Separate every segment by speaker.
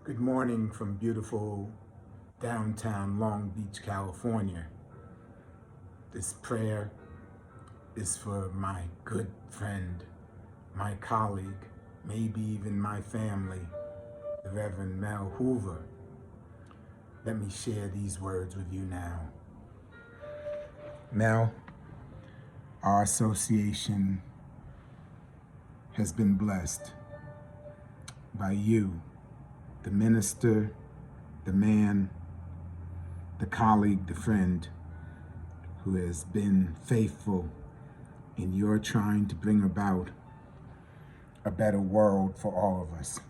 Speaker 1: Good morning from beautiful downtown Long Beach, California. This prayer is for my good friend, my colleague, maybe even my family, the Reverend Mel Hoover. Let me share these words with you now. Mel, our association has been blessed by you, the minister, the man, the colleague, the friend who has been faithful in your trying to bring about a better world for all of us.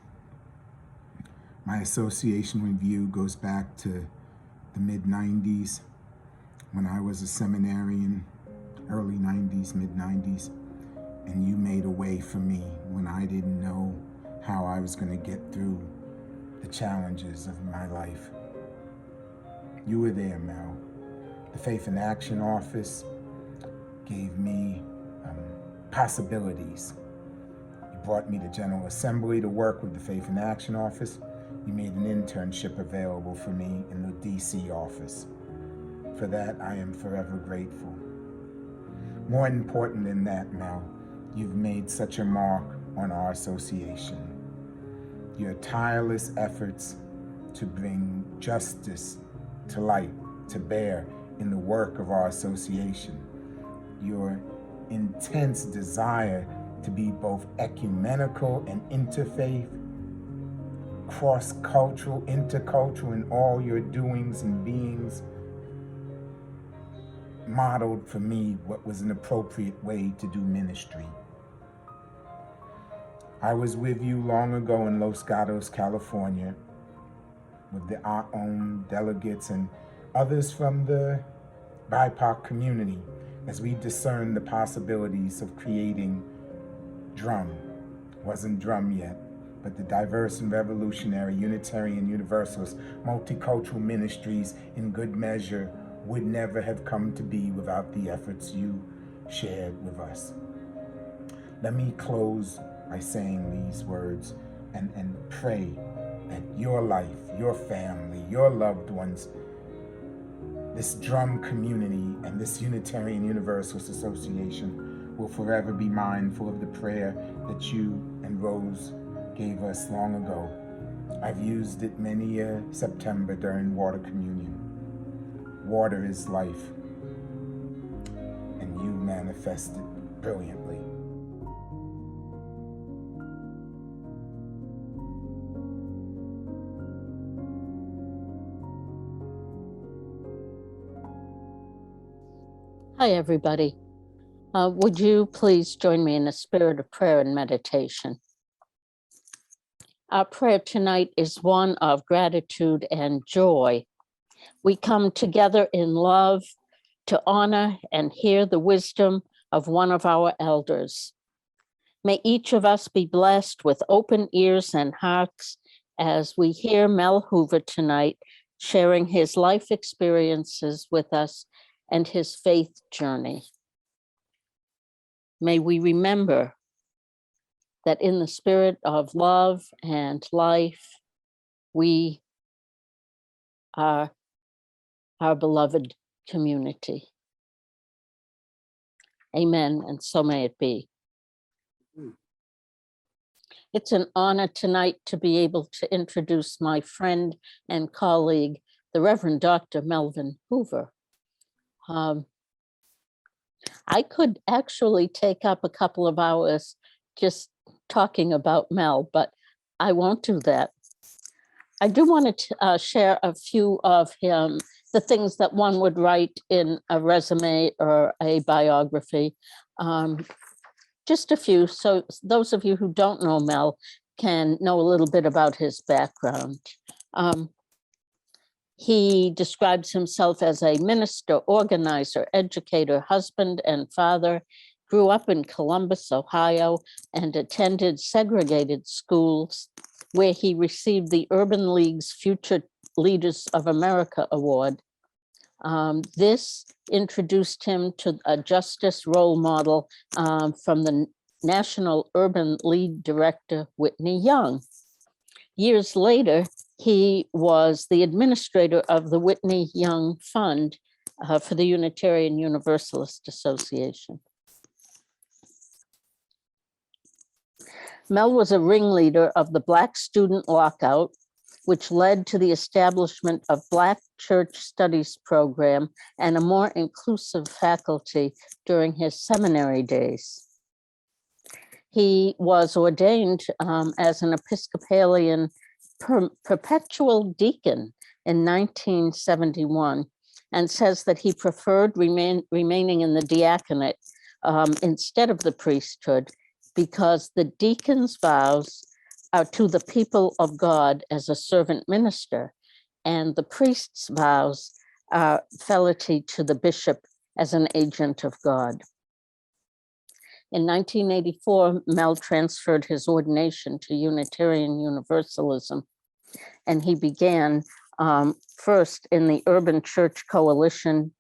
Speaker 1: My association with you goes back to the mid-90s when I was a seminarian, early 90s, mid-90s, and you made a way for me when I didn't know how I was going to get through the challenges of my life. You were there, Mel. The Faith in Action office gave me possibilities. You brought me to General Assembly to work with the Faith in Action office. You made an internship available for me in the DC office. For that, I am forever grateful. More important than that, Mel, you've made such a mark on our association. Your tireless efforts to bring justice to light, to bear in the work of our association. Your intense desire to be both ecumenical and interfaith, cross-cultural, intercultural in all your doings and beings, modeled for me what was an appropriate way to do ministry. I was with you long ago in Los Gatos, California, with the DRUUMM delegates and others from the BIPOC community as we discerned the possibilities of creating DRUUMM. Wasn't DRUUMM yet, but the Diverse and Revolutionary Unitarian Universalist Multicultural Ministries in good measure would never have come to be without the efforts you shared with us. Let me close by saying these words and pray that your life, your family, your loved ones, this DRUUMM community and this Unitarian Universalist Association will forever be mindful of the prayer that you and Rose gave us long ago. I've used it many a September during water communion. Water is life, and you manifest it brilliantly.
Speaker 2: Hi, everybody. Would you please join me in a spirit of prayer and meditation? Our prayer tonight is one of gratitude and joy. We come together in love to honor and hear the wisdom of one of our elders. May each of us be blessed with open ears and hearts as we hear Mel Hoover tonight sharing his life experiences with us and his faith journey. May we remember that in the spirit of love and life, we are our beloved community. Amen, and so may it be. It's an honor tonight to be able to introduce my friend and colleague, the Reverend Dr. Melvin Hoover. I could actually take up a couple of hours just talking about Mel, but I won't do that. I do want to share a few of the things that one would write in a resume or a biography. Just a few, so those of you who don't know Mel can know a little bit about his background. He describes himself as a minister, organizer, educator, husband, and father, grew up in Columbus, Ohio, and attended segregated schools where he received the Urban League's Future Leaders of America Award. This introduced him to a justice role model from the National Urban League director, Whitney Young. Years later, He was the administrator of the Whitney Young Fund for the Unitarian Universalist Association. Mel was a ringleader of the Black student lockout, which led to the establishment of Black Church Studies program and a more inclusive faculty during his seminary days. He was ordained as an Episcopalian perpetual deacon in 1971 and says that he preferred remaining in the diaconate instead of the priesthood because the deacon's vows are to the people of God as a servant minister, and the priest's vows are fealty to the bishop as an agent of God. In 1984, Mel transferred his ordination to Unitarian Universalism, and he began first in the Urban Church Coalition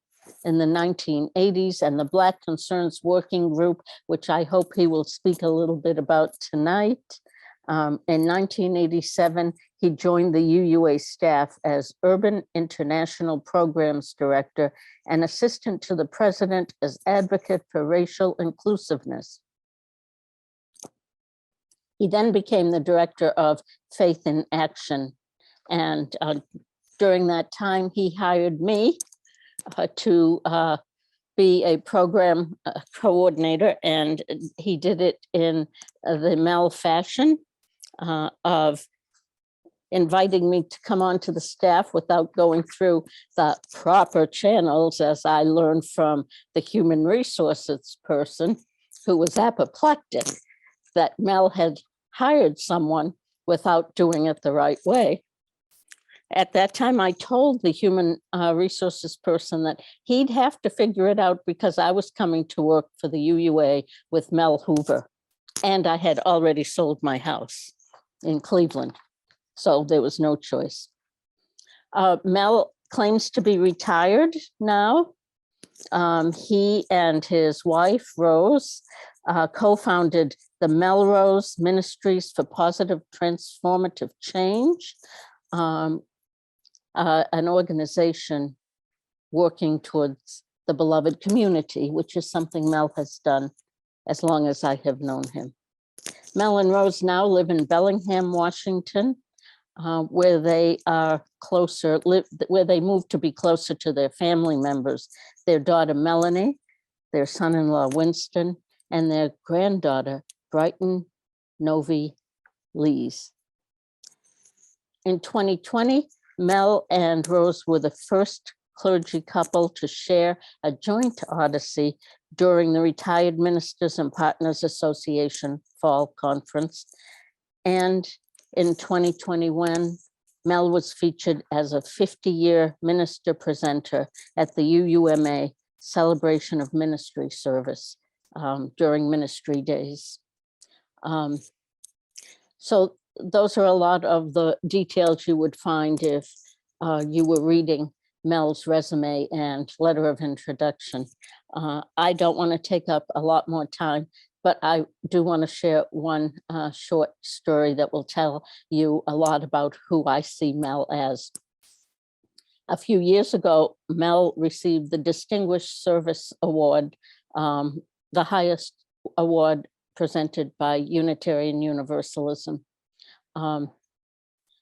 Speaker 2: in the 1980s and the Black Concerns Working Group, which I hope he will speak a little bit about tonight. In 1987, he joined the UUA staff as Urban International Programs Director and Assistant to the President as Advocate for Racial Inclusiveness. He then became the Director of Faith in Action. And during that time, he hired me to be a program coordinator, and he did it in the Mel fashion of inviting me to come onto the staff without going through the proper channels, as I learned from the human resources person who was apoplectic, that Mel had hired someone without doing it the right way. At that time, I told the human resources person that he'd have to figure it out because I was coming to work for the UUA with Mel Hoover, and I had already sold my house in Cleveland, so there was no choice. Mel claims to be retired now. He and his wife, Rose, co-founded the Melrose Ministries for Positive Transformative Change, an organization working towards the beloved community, which is something Mel has done as long as I have known him. Mel and Rose now live in Bellingham, Washington, where they are closer, where they moved to be closer to their family members, their daughter Melanie, their son-in-law Winston, and their granddaughter Brighton Novi Lees. In 2020, Mel and Rose were the first clergy couple to share a joint Odyssey during the Retired Ministers and Partners Association Fall Conference. And in 2021, Mel was featured as a 50-year minister presenter at the UUMA Celebration of Ministry service during ministry days. So those are a lot of the details you would find if you were reading Mel's resume and letter of introduction. I don't want to take up a lot more time, but I do want to share one short story that will tell you a lot about who I see Mel as. A few years ago, Mel received the Distinguished Service Award, the highest award presented by Unitarian Universalism.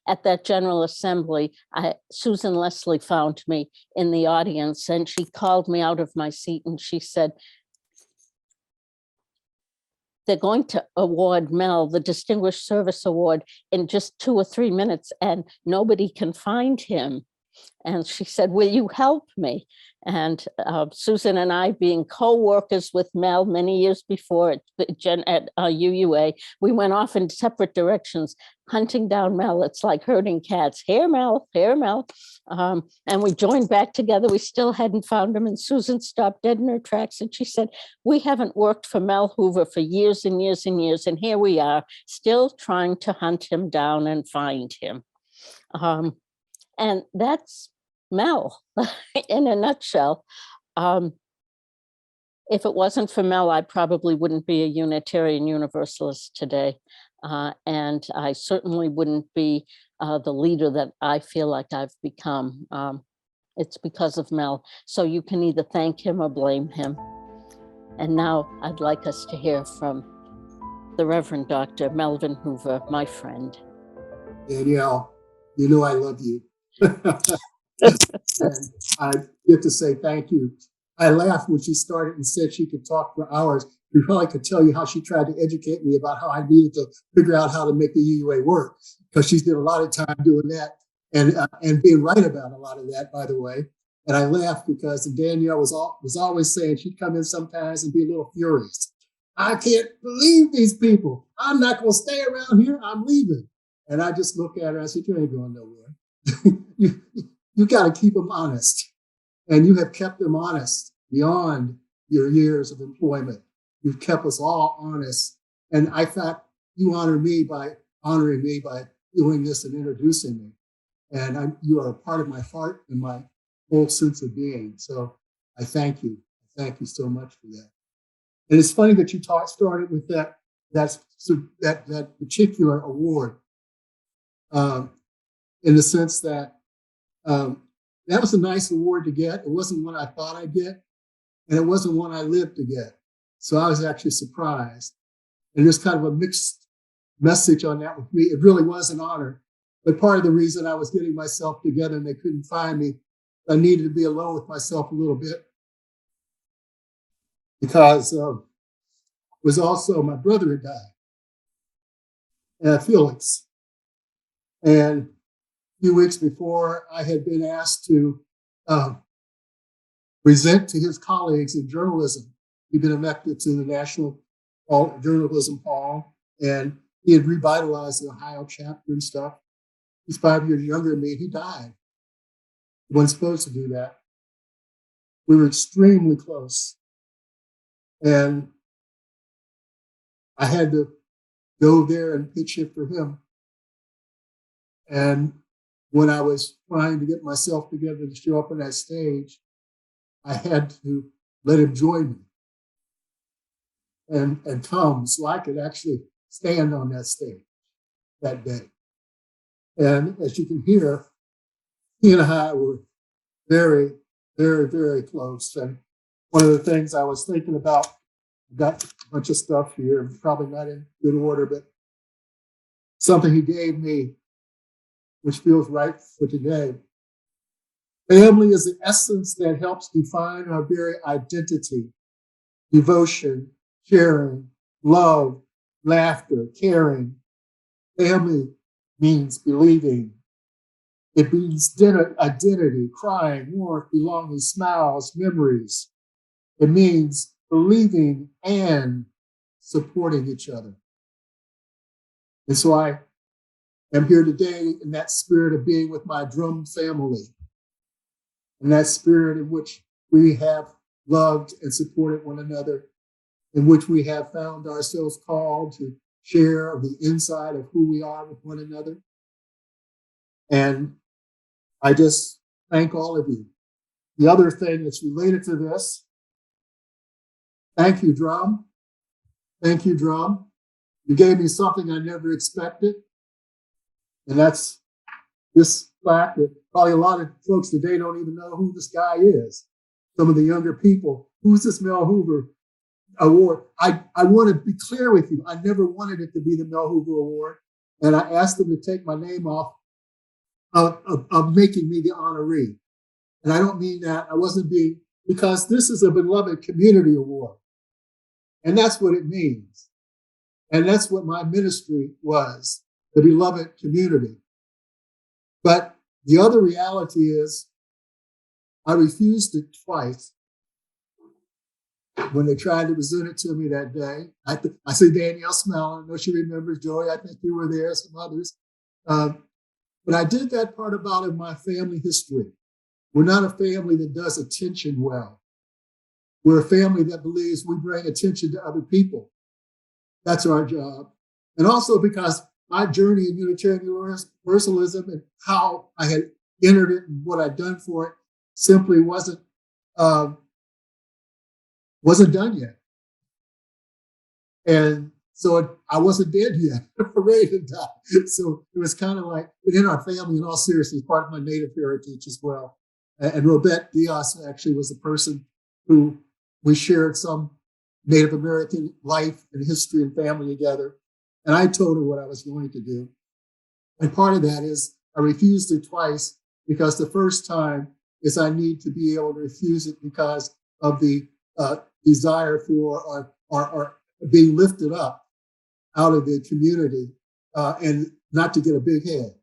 Speaker 2: At that General Assembly, Susan Leslie found me in the audience, and she called me out of my seat and she said, they're going to award Mel the Distinguished Service Award in just 2 or 3 minutes and nobody can find him. And she said, will you help me? And Susan and I, being co-workers with Mel many years before at UUA, we went off in separate directions, hunting down Mel. It's like herding cats. Here, Mel, here, Mel. And we joined back together. We still hadn't found him. And Susan stopped dead in her tracks. And she said, we haven't worked for Mel Hoover for years and years and years. And here we are, still trying to hunt him down and find him. And that's Mel in a nutshell. If it wasn't for Mel, I probably wouldn't be a Unitarian Universalist today. And I certainly wouldn't be the leader that I feel like I've become. It's because of Mel. So you can either thank him or blame him. And now I'd like us to hear from the Reverend Dr. Melvin Hoover, my friend.
Speaker 3: Danielle, you know I love you. And I get to say thank you. I laughed when she started and said she could talk for hours. We probably could tell you how she tried to educate me about how I needed to figure out how to make the UUA work, because she's did a lot of time doing that and being right about a lot of that, by the way. And I laughed because Danielle was always saying she'd come in sometimes and be a little furious. I can't believe these people. I'm not going to stay around here. I'm leaving. And I just look at her and I said, you ain't going nowhere. you got to keep them honest. And you have kept them honest beyond your years of employment. You've kept us all honest. And I thought you honoring me by doing this and introducing me. And you are a part of my heart and my whole sense of being. So I thank you. Thank you so much for that. And it's funny that you started with that particular award, in the sense that that was a nice award to get. It wasn't one I thought I'd get, and it wasn't one I lived to get. So I was actually surprised. And there's kind of a mixed message on that with me. It really was an honor. But part of the reason I was getting myself together and they couldn't find me, I needed to be alone with myself a little bit. Because it was also my brother had died, Felix. And a few weeks before, I had been asked to present to his colleagues in journalism. He'd been elected to the National Journalism Hall, and he had revitalized the Ohio chapter and stuff. He's 5 years younger than me. He died. He wasn't supposed to do that. We were extremely close. And I had to go there and pitch it for him. And when I was trying to get myself together to show up on that stage, I had to let him join me and come so I could actually stand on that stage that day. And as you can hear, he and I were very, very, very close. And one of the things I was thinking about, I've got a bunch of stuff here, probably not in good order, but something he gave me, which feels right for today. Family is the essence that helps define our very identity. Devotion, sharing, love, laughter, caring. Family means believing. It means identity, crying, warmth, belonging, smiles, memories. It means believing and supporting each other. And so I am here today in that spirit of being with my DRUUMM family, in that spirit in which we have loved and supported one another, in which we have found ourselves called to share of the inside of who we are with one another. And I just thank all of you. The other thing that's related to this, thank you, DRUUMM. Thank you, DRUUMM. You gave me something I never expected. And that's this fact that probably a lot of folks today don't even know who this guy is. Some of the younger people, who's this Mel Hoover Award? I want to be clear with you. I never wanted it to be the Mel Hoover Award. And I asked them to take my name off of making me the honoree. And I don't mean that. I wasn't being, because this is a beloved community award. And that's what it means. And that's what my ministry was, the beloved community. But the other reality is I refused it twice when they tried to present it to me that day. I see Danielle smiling. I know she remembers. Joy, I think you were there, some others. But I did that part about in my family history. We're not a family that does attention well. We're a family that believes we bring attention to other people. That's our job. And also because my journey in Unitarian Universalism and how I had entered it and what I'd done for it simply wasn't done yet. And So I wasn't dead yet, ready to die. So it was kind of like within our family, in all seriousness, part of my Native heritage as well. And Robette Diaz actually was the person who we shared some Native American life and history and family together. And I told her what I was going to do. And part of that is I refused it twice because the first time is I need to be able to refuse it because of the desire for our being lifted up out of the community and not to get a big head.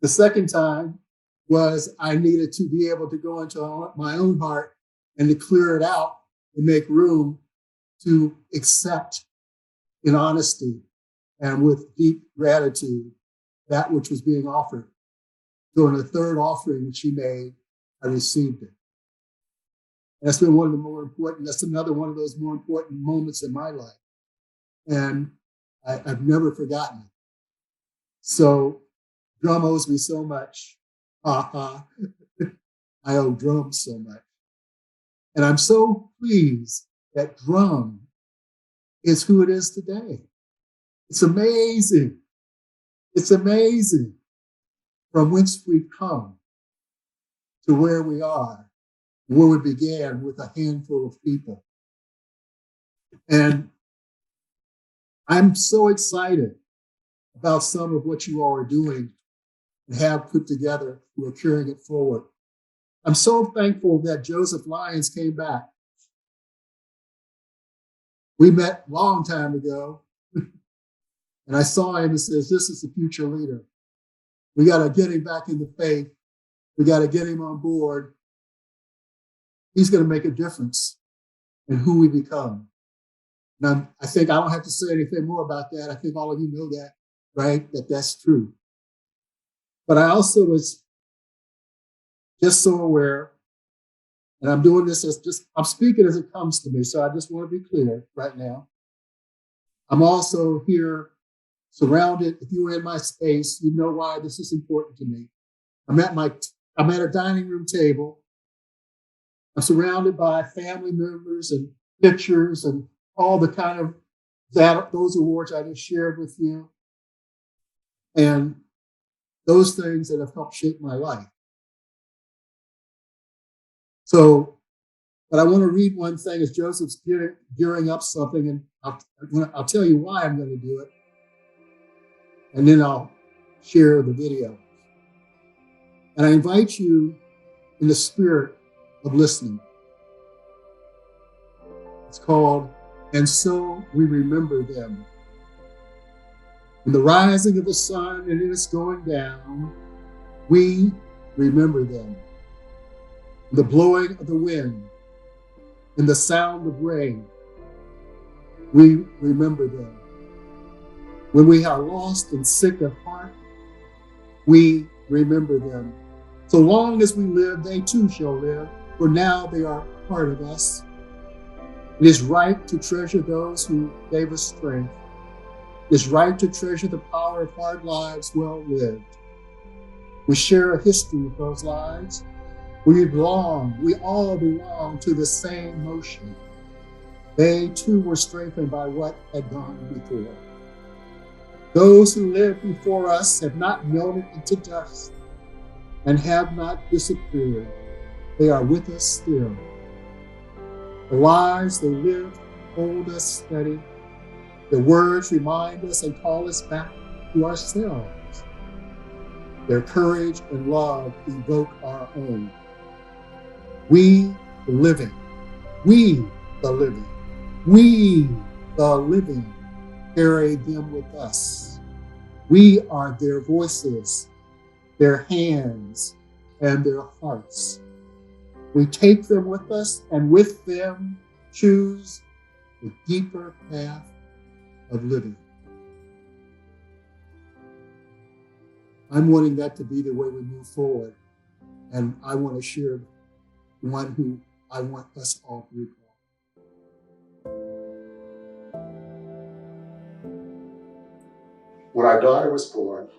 Speaker 3: The second time was I needed to be able to go into my own heart and to clear it out and make room to accept in honesty and with deep gratitude that which was being offered. So in the third offering that she made, I received it. And that's been one of the more important, that's another one of those more important moments in my life. And I've never forgotten it. So DRUUMM owes me so much. I owe DRUUMM so much. And I'm so pleased that DRUUMM is who it is today. It's amazing. It's amazing from whence we've come to where we are, where we began with a handful of people. And I'm so excited about some of what you all are doing and have put together. We're carrying it forward. I'm so thankful that Joseph Lyons came back. We met a long time ago, and I saw him and says, this is the future leader. We got to get him back in the faith. We got to get him on board. He's going to make a difference in who we become. And I think I don't have to say anything more about that. I think all of you know that, right? That's true. But I also was just so aware, and I'm doing this I'm speaking as it comes to me. So I just want to be clear right now. I'm also here surrounded. If you were in my space, you know why this is important to me. I'm at a dining room table. I'm surrounded by family members and pictures and all the kind of those awards I just shared with you. And those things that have helped shape my life. So, but I want to read one thing as Joseph's gearing up something, and I'll tell you why I'm going to do it. And then I'll share the video. And I invite you in the spirit of listening. It's called, And So We Remember Them. In the rising of the sun and in its going down, we remember them. In the blowing of the wind, in the sound of rain, we remember them. When we are lost and sick of heart, we remember them. So long as we live, they too shall live, for now they are part of us. It is right to treasure those who gave us strength. It is right to treasure the power of hard lives well lived. We share a history of those lives. We all belong to the same motion. They too were strengthened by what had gone before. Those who lived before us have not melted into dust and have not disappeared. They are with us still. The lives they lived hold us steady. Their words remind us and call us back to ourselves. Their courage and love evoke our own. We, the living, carry them with us. We are their voices, their hands, and their hearts. We take them with us and with them choose the deeper path of living. I'm wanting that to be the way we move forward. And I want to share the one who I want us all to recall. When our daughter was born,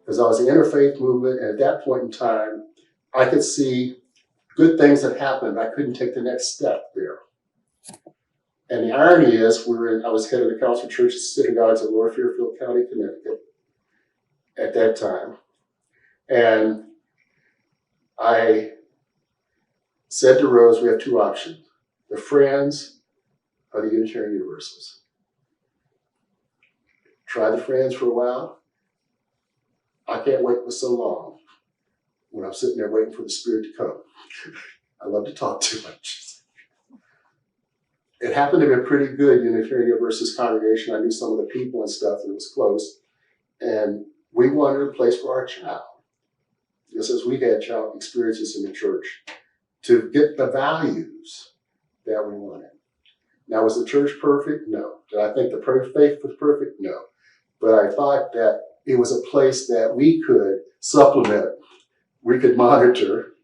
Speaker 3: because I was in the interfaith movement, and at that point in time, I could see good things that happened. I couldn't take the next step there.
Speaker 4: And the irony is, I was head of the Council of Churches and Synagogues in Lower Fairfield County, Connecticut at that time. And I said to Rose, we have two options: the Friends or the Unitarian Universalists. Try the Friends for a while. I can't wait for so long when I'm sitting there waiting for the Spirit to come. I love to talk too much. It happened to be a pretty good Unitarian Universalist congregation. I knew some of the people and stuff, and it was close. And we wanted a place for our child, just as we had child experiences in the church, to get the values that we wanted. Now, was the church perfect? No. Did I think the faith was perfect? No. But I thought that it was a place that we could supplement, we could monitor,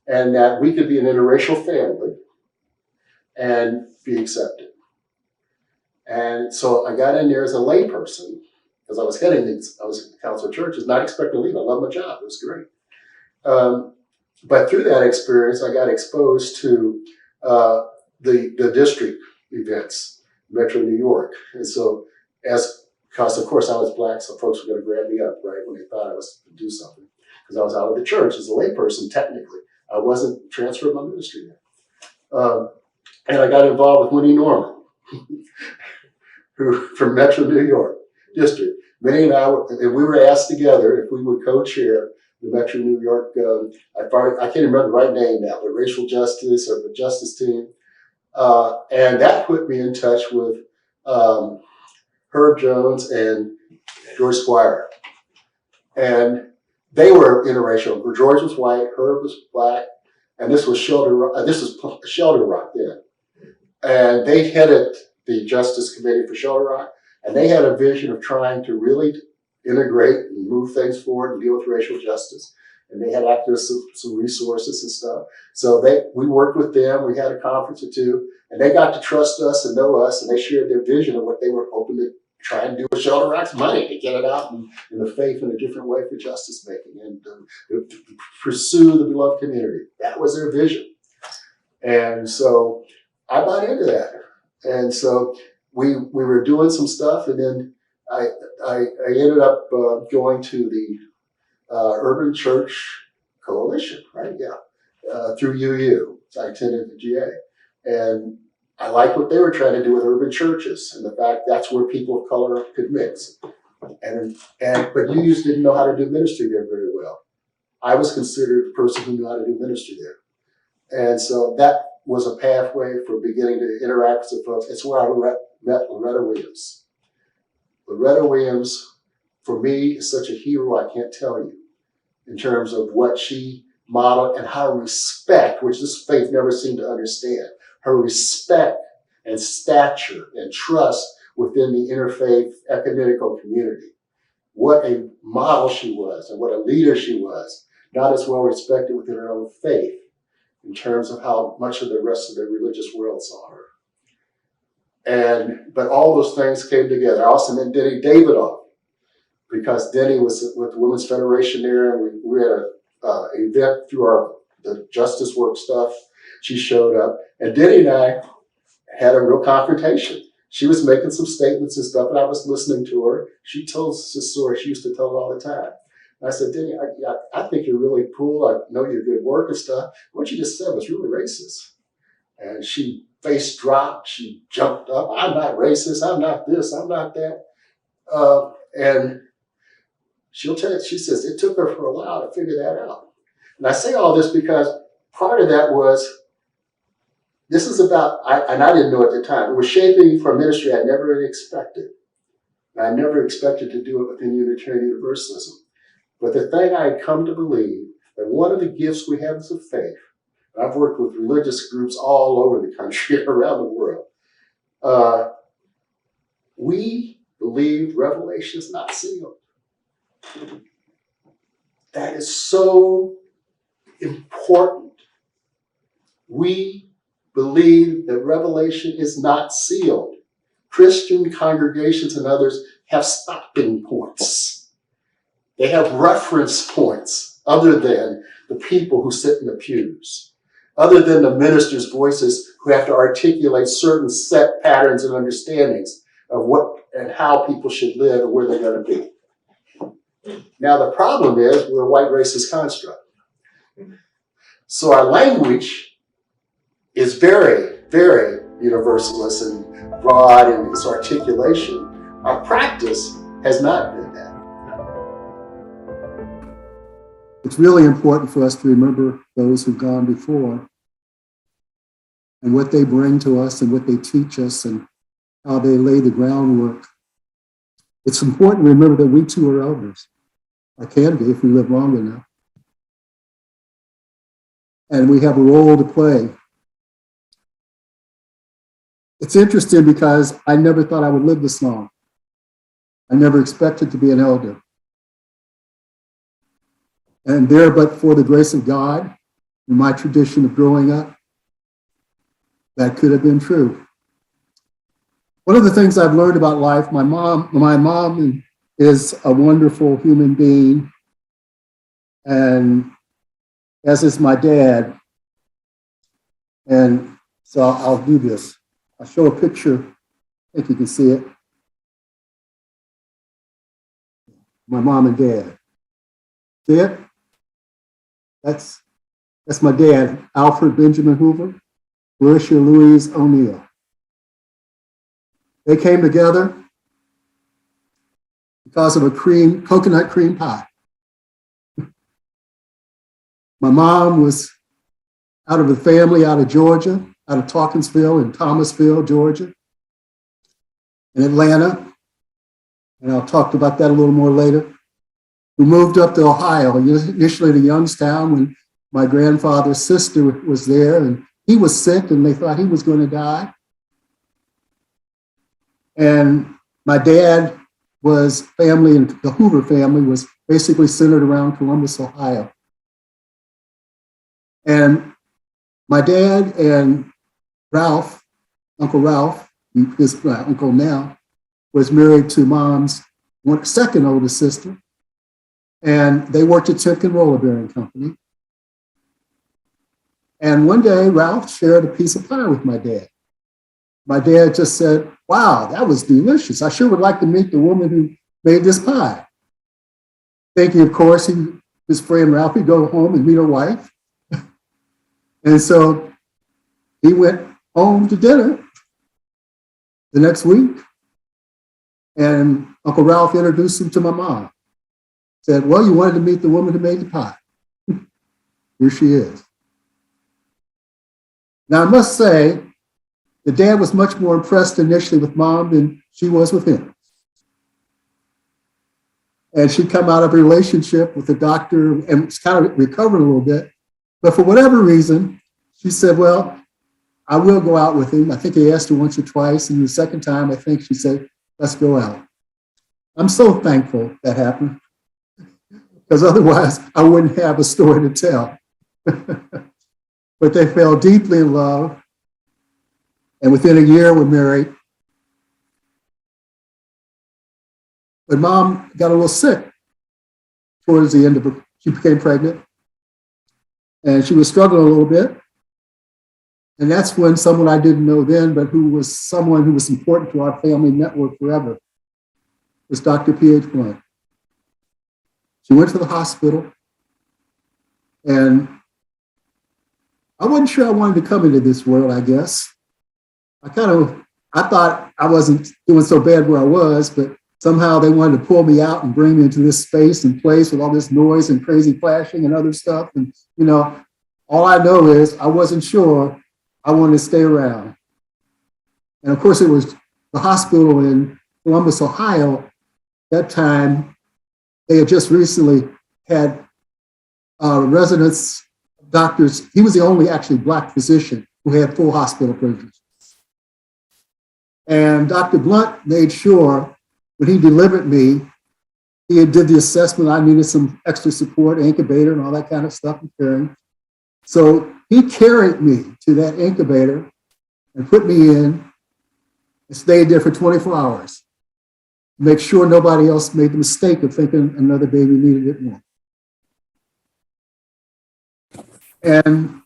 Speaker 4: and that we could be an interracial family and be accepted. And so I got in there as a layperson, because I was in the Council of Churches, not expecting to leave. I love my job. It was great. But through that experience, I got exposed to the district events, Metro New York. And so because of course I was Black, so folks were going to grab me up, right, when they thought I was going to do something. Because I was out of the church as a layperson, technically. I wasn't transferring my ministry there. And I got involved with Winnie Norman, who from Metro New York District. Minnie and we were asked together if we would co-chair the Metro New York, I can't remember the right name now, but racial justice or the justice team. And that put me in touch with Herb Jones and George Squire. And they were interracial. George was white, Herb was Black, and this was Shelter Rock then. And they headed the Justice Committee for Shelter Rock, and they had a vision of trying to really integrate and move things forward and deal with racial justice. And they had access to some resources and stuff. So we worked with them. We had a conference or two, and they got to trust us and know us, and they shared their vision of what they were hoping to try and do with Shelter Rock's money to get it out in the faith in a different way for justice making and to pursue the beloved community. That was their vision. And so I bought into that. And so we were doing some stuff, and then I ended up going to the Urban Church Coalition, right? Yeah, through UU. So I attended the GA. And I liked what they were trying to do with urban churches and the fact that's where people of color could mix. But UUs didn't know how to do ministry there very well. I was considered the person who knew how to do ministry there. And so that was a pathway for beginning to interact with folks. It's where I met Loretta Williams. Loretta Williams, for me, is such a hero I can't tell you in terms of what she modeled and her respect, which this faith never seemed to understand, her respect and stature and trust within the interfaith ecumenical community. What a model she was and what a leader she was, not as well respected within her own faith in terms of how much of the rest of the religious world saw her. But all those things came together. I also met Denny Davidoff, because Denny was with the Women's Federation there, and we had an event through the Justice Work stuff. She showed up, and Denny and I had a real confrontation. She was making some statements and stuff, and I was listening to her. She told us a story. She used to tell it all the time. And I said, Denny, I think you're really cool. I know your good work and stuff. What you just said was really racist. And she face dropped. She jumped up. I'm not racist. I'm not this. I'm not that. And she'll tell you, she says, it took her for a while to figure that out. And I say all this because part of that was, this is about, and I didn't know at the time, it was shaping for a ministry I never really expected. And I never expected to do it within Unitarian Universalism. But the thing I had come to believe, that one of the gifts we have as a faith, and I've worked with religious groups all over the country, around the world, we believe Revelation is not sealed. That is so important. We believe that Revelation is not sealed. Christian congregations and others have stopping points. They have reference points other than the people who sit in the pews. other than the minister's voices who have to articulate certain set patterns and understandings of what and how people should live and where they're going to be. Now, the problem is we're a white racist construct. So our language is very, very universalist and broad in its articulation. Our practice has not been that.
Speaker 3: It's really important for us to remember those who've gone before and what they bring to us and what they teach us and how they lay the groundwork. It's important to remember that we too are elders, or can be if we live long enough. And we have a role to play. It's interesting because I never thought I would live this long. I never expected to be an elder. And there, but for the grace of God, in my tradition of growing up, that could have been true. One of the things I've learned about life, my mom is a wonderful human being, and as is my dad. And so I'll do this. I'll show a picture. I think you can see it. My mom and dad. See it? That's my dad, Alfred Benjamin Hoover, Marisha Louise O'Neill. They came together because of a coconut cream pie. My mom was out of the family, out of Georgia, out of Talkinsville in Thomasville, Georgia, in Atlanta. And I'll talk about that a little more later. We moved up to Ohio, initially to Youngstown when my grandfather's sister was there, and he was sick and they thought he was going to die. And my dad was family, and the Hoover family was basically centered around Columbus, Ohio. And my dad and Ralph, Uncle Ralph, his uncle now, was married to Mom's second oldest sister. And they worked at Timken Roller Bearing Company. And one day, Ralph shared a piece of pie with my dad. My dad just said, "Wow, that was delicious. I sure would like to meet the woman who made this pie." Thinking, of course, his friend Ralph would go home and meet her wife. And so he went home to dinner the next week. And Uncle Ralph introduced him to my mom. Said, "Well, you wanted to meet the woman who made the pie. Here she is." Now, I must say, the dad was much more impressed initially with Mom than she was with him. And she'd come out of a relationship with a doctor and was kind of recovering a little bit. But for whatever reason, she said, "Well, I will go out with him." I think he asked her once or twice. And the second time, I think she said, "Let's go out." I'm so thankful that happened, because otherwise I wouldn't have a story to tell. But they fell deeply in love. And within a year, we're married. But Mom got a little sick towards the end of her. She became pregnant. And she was struggling a little bit. And that's when someone I didn't know then, but who was someone who was important to our family network forever, was Dr. P.H. Blunt. She went to the hospital, and I wasn't sure I wanted to come into this world, I guess. I thought I wasn't doing so bad where I was, but somehow they wanted to pull me out and bring me into this space and place with all this noise and crazy flashing and other stuff. And, all I know is I wasn't sure I wanted to stay around. And of course, it was the hospital in Columbus, Ohio. That time, they had just recently had residents, doctors. He was the only actually Black physician who had full hospital privileges. And Dr. Blunt made sure when he delivered me, he did the assessment. I needed some extra support, incubator and all that kind of stuff and caring. So he carried me to that incubator and put me in and stayed there for 24 hours. Make sure nobody else made the mistake of thinking another baby needed it more. And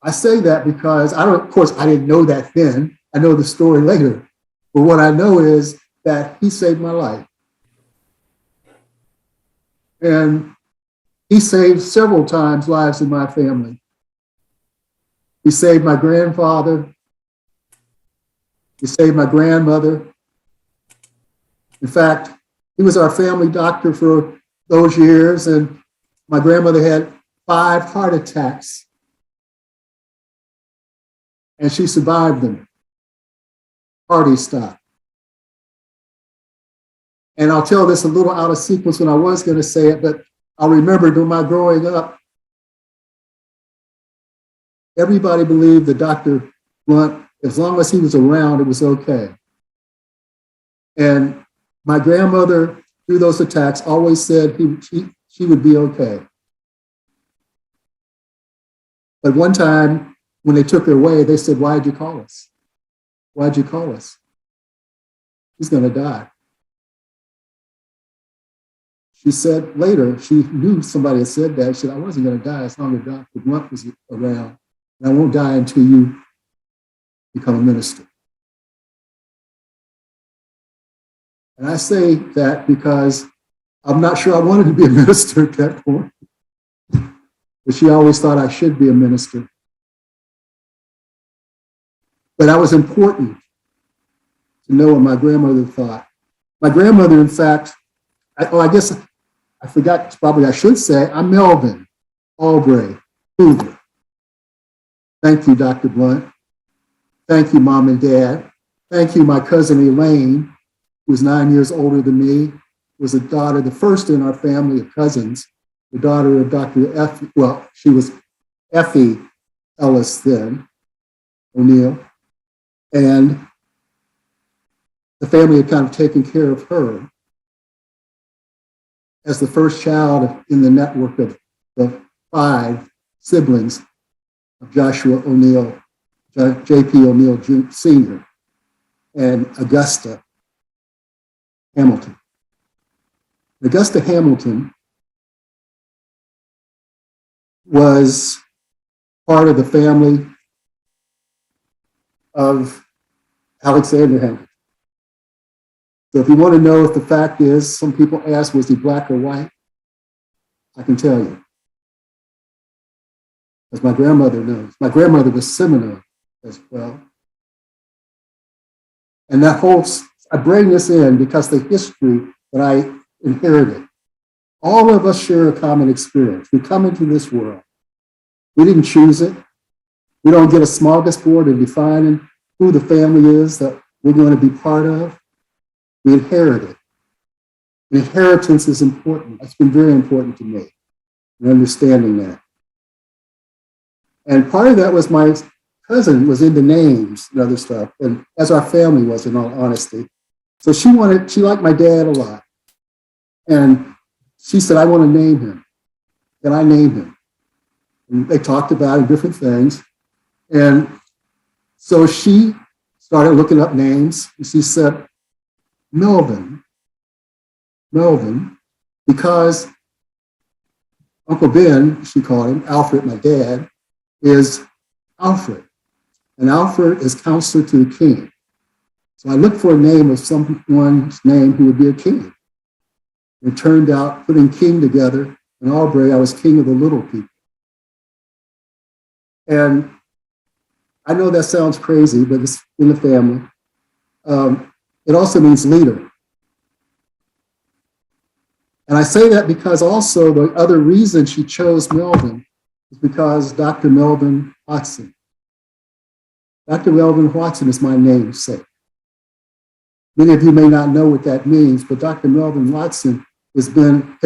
Speaker 3: I say that because of course, I didn't know that then. I know the story later. But what I know is that he saved my life. And he saved several times lives in my family. He saved my grandfather. He saved my grandmother. In fact, he was our family doctor for those years, and my grandmother had 5 heart attacks, and she survived them. Hearty stopped. And I'll tell this a little out of sequence when I was going to say it, but I remember during my growing up, everybody believed that Dr. Blunt, as long as he was around, it was okay. And my grandmother, through those attacks, always said she would be okay. But one time, when they took her away, they said, "Why'd you call us? Why'd you call us? He's going to die." She said later, she knew somebody had said that. She said, "I wasn't going to die as long as Dr. Blunt was around. And I won't die until you become a minister." And I say that because I'm not sure I wanted to be a minister at that point. But she always thought I should be a minister. But that was important to know what my grandmother thought. My grandmother, in fact, I guess I forgot, probably I should say, I'm Melvin Albright Hoover. Thank you, Dr. Blunt. Thank you, Mom and Dad. Thank you, my cousin Elaine, who was 9 years older than me, was a daughter, the first in our family of cousins, the daughter of Dr. Effie, well, she was Effie Ellis then, O'Neill. And the family had kind of taken care of her as the first child in the network of the 5 siblings of Joshua O'Neill, J.P. O'Neill Sr., and Augusta Hamilton. Augusta Hamilton was part of the family of Alexander Hamilton. So if you want to know if the fact is, some people ask, was he black or white? I can tell you. As my grandmother knows. My grandmother was Seminole as well. And that whole, I bring this in because the history that I inherited, all of us share a common experience. We come into this world. We didn't choose it. We don't get a smorgasbord in defining who the family is that we're going to be part of. We inherit it. Inheritance is important. It's been very important to me, in understanding that. And part of that was my cousin was into names and other stuff, and as our family was, in all honesty. So she liked my dad a lot. And she said, "I want to name him." And I named him. And they talked about it, different things. And so she started looking up names. And she said, Melvin, because Uncle Ben, she called him, Alfred, my dad, is Alfred. And Alfred is counselor to the king. So I looked for a name of someone's name who would be a king. It turned out, putting king together, in Albury, I was king of the little people. And I know that sounds crazy, but it's in the family. It also means leader. And I say that because also the other reason she chose Melvin is because Dr. Melvin Watson. Dr. Melvin Watson is my namesake. Many of you may not know what that means, but Dr. Melvin Watson has been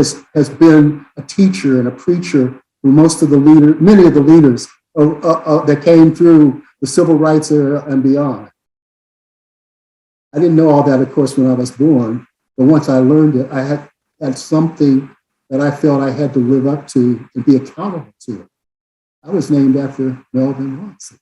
Speaker 3: a teacher and a preacher for many of the leaders that came through the civil rights era and beyond. I didn't know all that, of course, when I was born, but once I learned it, I had something that I felt I had to live up to and be accountable to. I was named after Melvin Watson.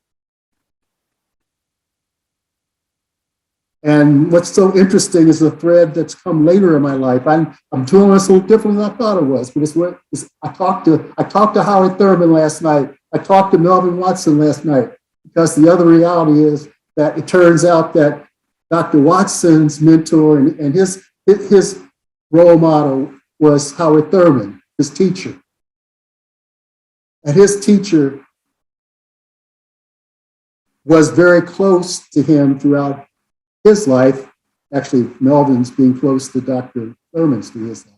Speaker 3: And what's so interesting is the thread that's come later in my life. I'm doing this a little different than I thought it was, but I talked to Howard Thurman last night. I talked to Melvin Watson last night because the other reality is that it turns out that Dr. Watson's mentor and his role model was Howard Thurman, his teacher. And his teacher was very close to him throughout his life. Actually, Melvin's being close to Dr. Thurman's through his life.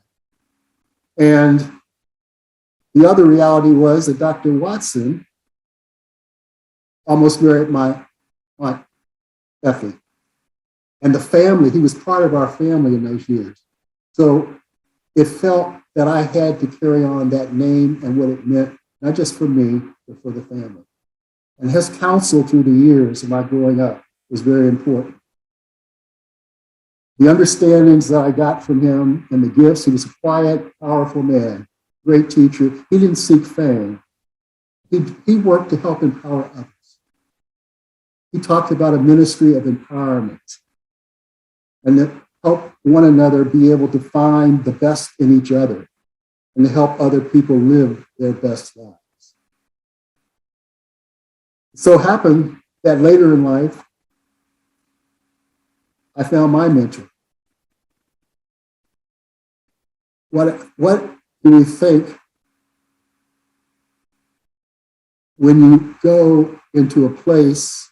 Speaker 3: And the other reality was that Dr. Watson almost married my Aunt Effie. And the family, he was part of our family in those years. So it felt that I had to carry on that name and what it meant, not just for me, but for the family. And his counsel through the years of my growing up was very important. The understandings that I got from him and the gifts, he was a quiet, powerful man, great teacher. He didn't seek fame. He worked to help empower others. He talked about a ministry of empowerment and to help one another be able to find the best in each other and to help other people live their best lives. It so happened that later in life, I found my mentor. What do we think when you go into a place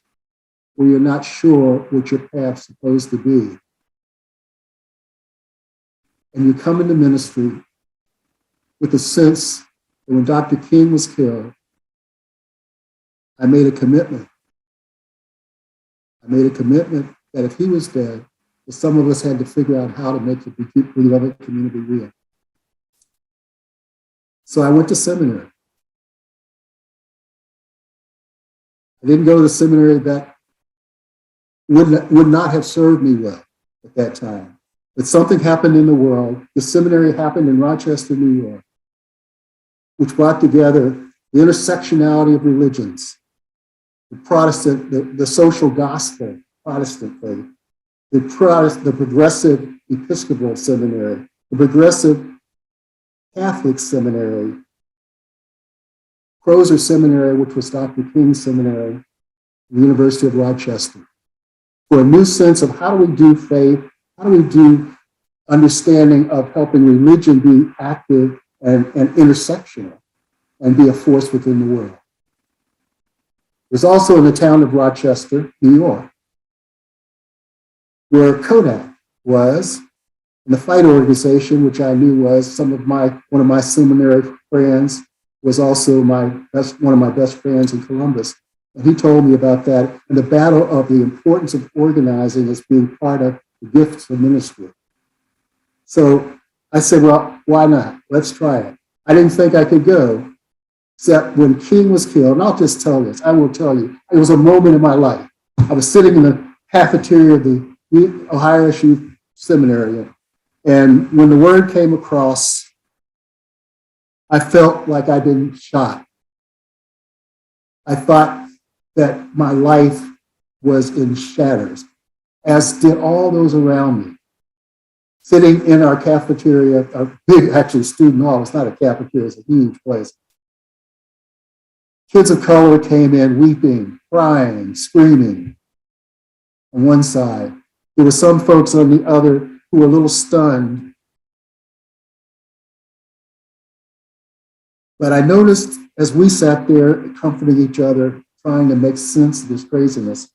Speaker 3: where you're not sure what your path's supposed to be? And you come into ministry with the sense that when Dr. King was killed, I made a commitment. I made a commitment that if he was dead, that some of us had to figure out how to make the beloved community real. So I went to seminary. I didn't go to the seminary that would not have served me well at that time. But something happened in the world. The seminary happened in Rochester, New York, which brought together the intersectionality of religions, the Protestant, the social gospel, Protestant faith, the progressive Episcopal seminary, the progressive Catholic seminary, Crozer Seminary, which was Dr. King's seminary, the University of Rochester, for a new sense of how do we do faith, how do we do understanding of helping religion be active and intersectional and be a force within the world. There's also in the town of Rochester, New York, where Kodak was, and the fight organization, which I knew was one of my seminary friends, was also one of my best friends in Columbus. And he told me about that and the battle of the importance of organizing as being part of the gifts of ministry. So I said, well, why not? Let's try it. I didn't think I could go, except when King was killed, and I'll just tell this, I will tell you, it was a moment in my life. I was sitting in the cafeteria of the Ohio SU Seminary, and when the word came across, I felt like I'd been shot. I thought that my life was in shatters, as did all those around me. Sitting in our cafeteria, a big, actually, student hall, it's not a cafeteria, it's a huge place. Kids of color came in weeping, crying, screaming on one side. There were some folks on the other who were a little stunned. But I noticed as we sat there comforting each other, trying to make sense of this craziness,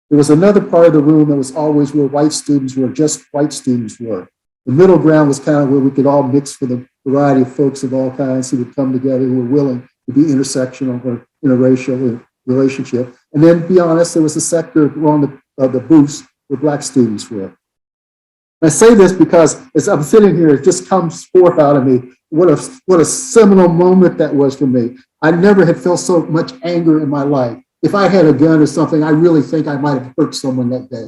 Speaker 3: there was another part of the room that was always where white students were, just white students were. The middle ground was kind of where we could all mix for the variety of folks of all kinds who would come together, who were willing to be intersectional or interracial relationship. And then, to be honest, there was a sector along the booths where Black students were. I say this because as I'm sitting here, it just comes forth out of me. What a seminal moment that was for me. I never had felt so much anger in my life. If I had a gun or something, I really think I might have hurt someone that day.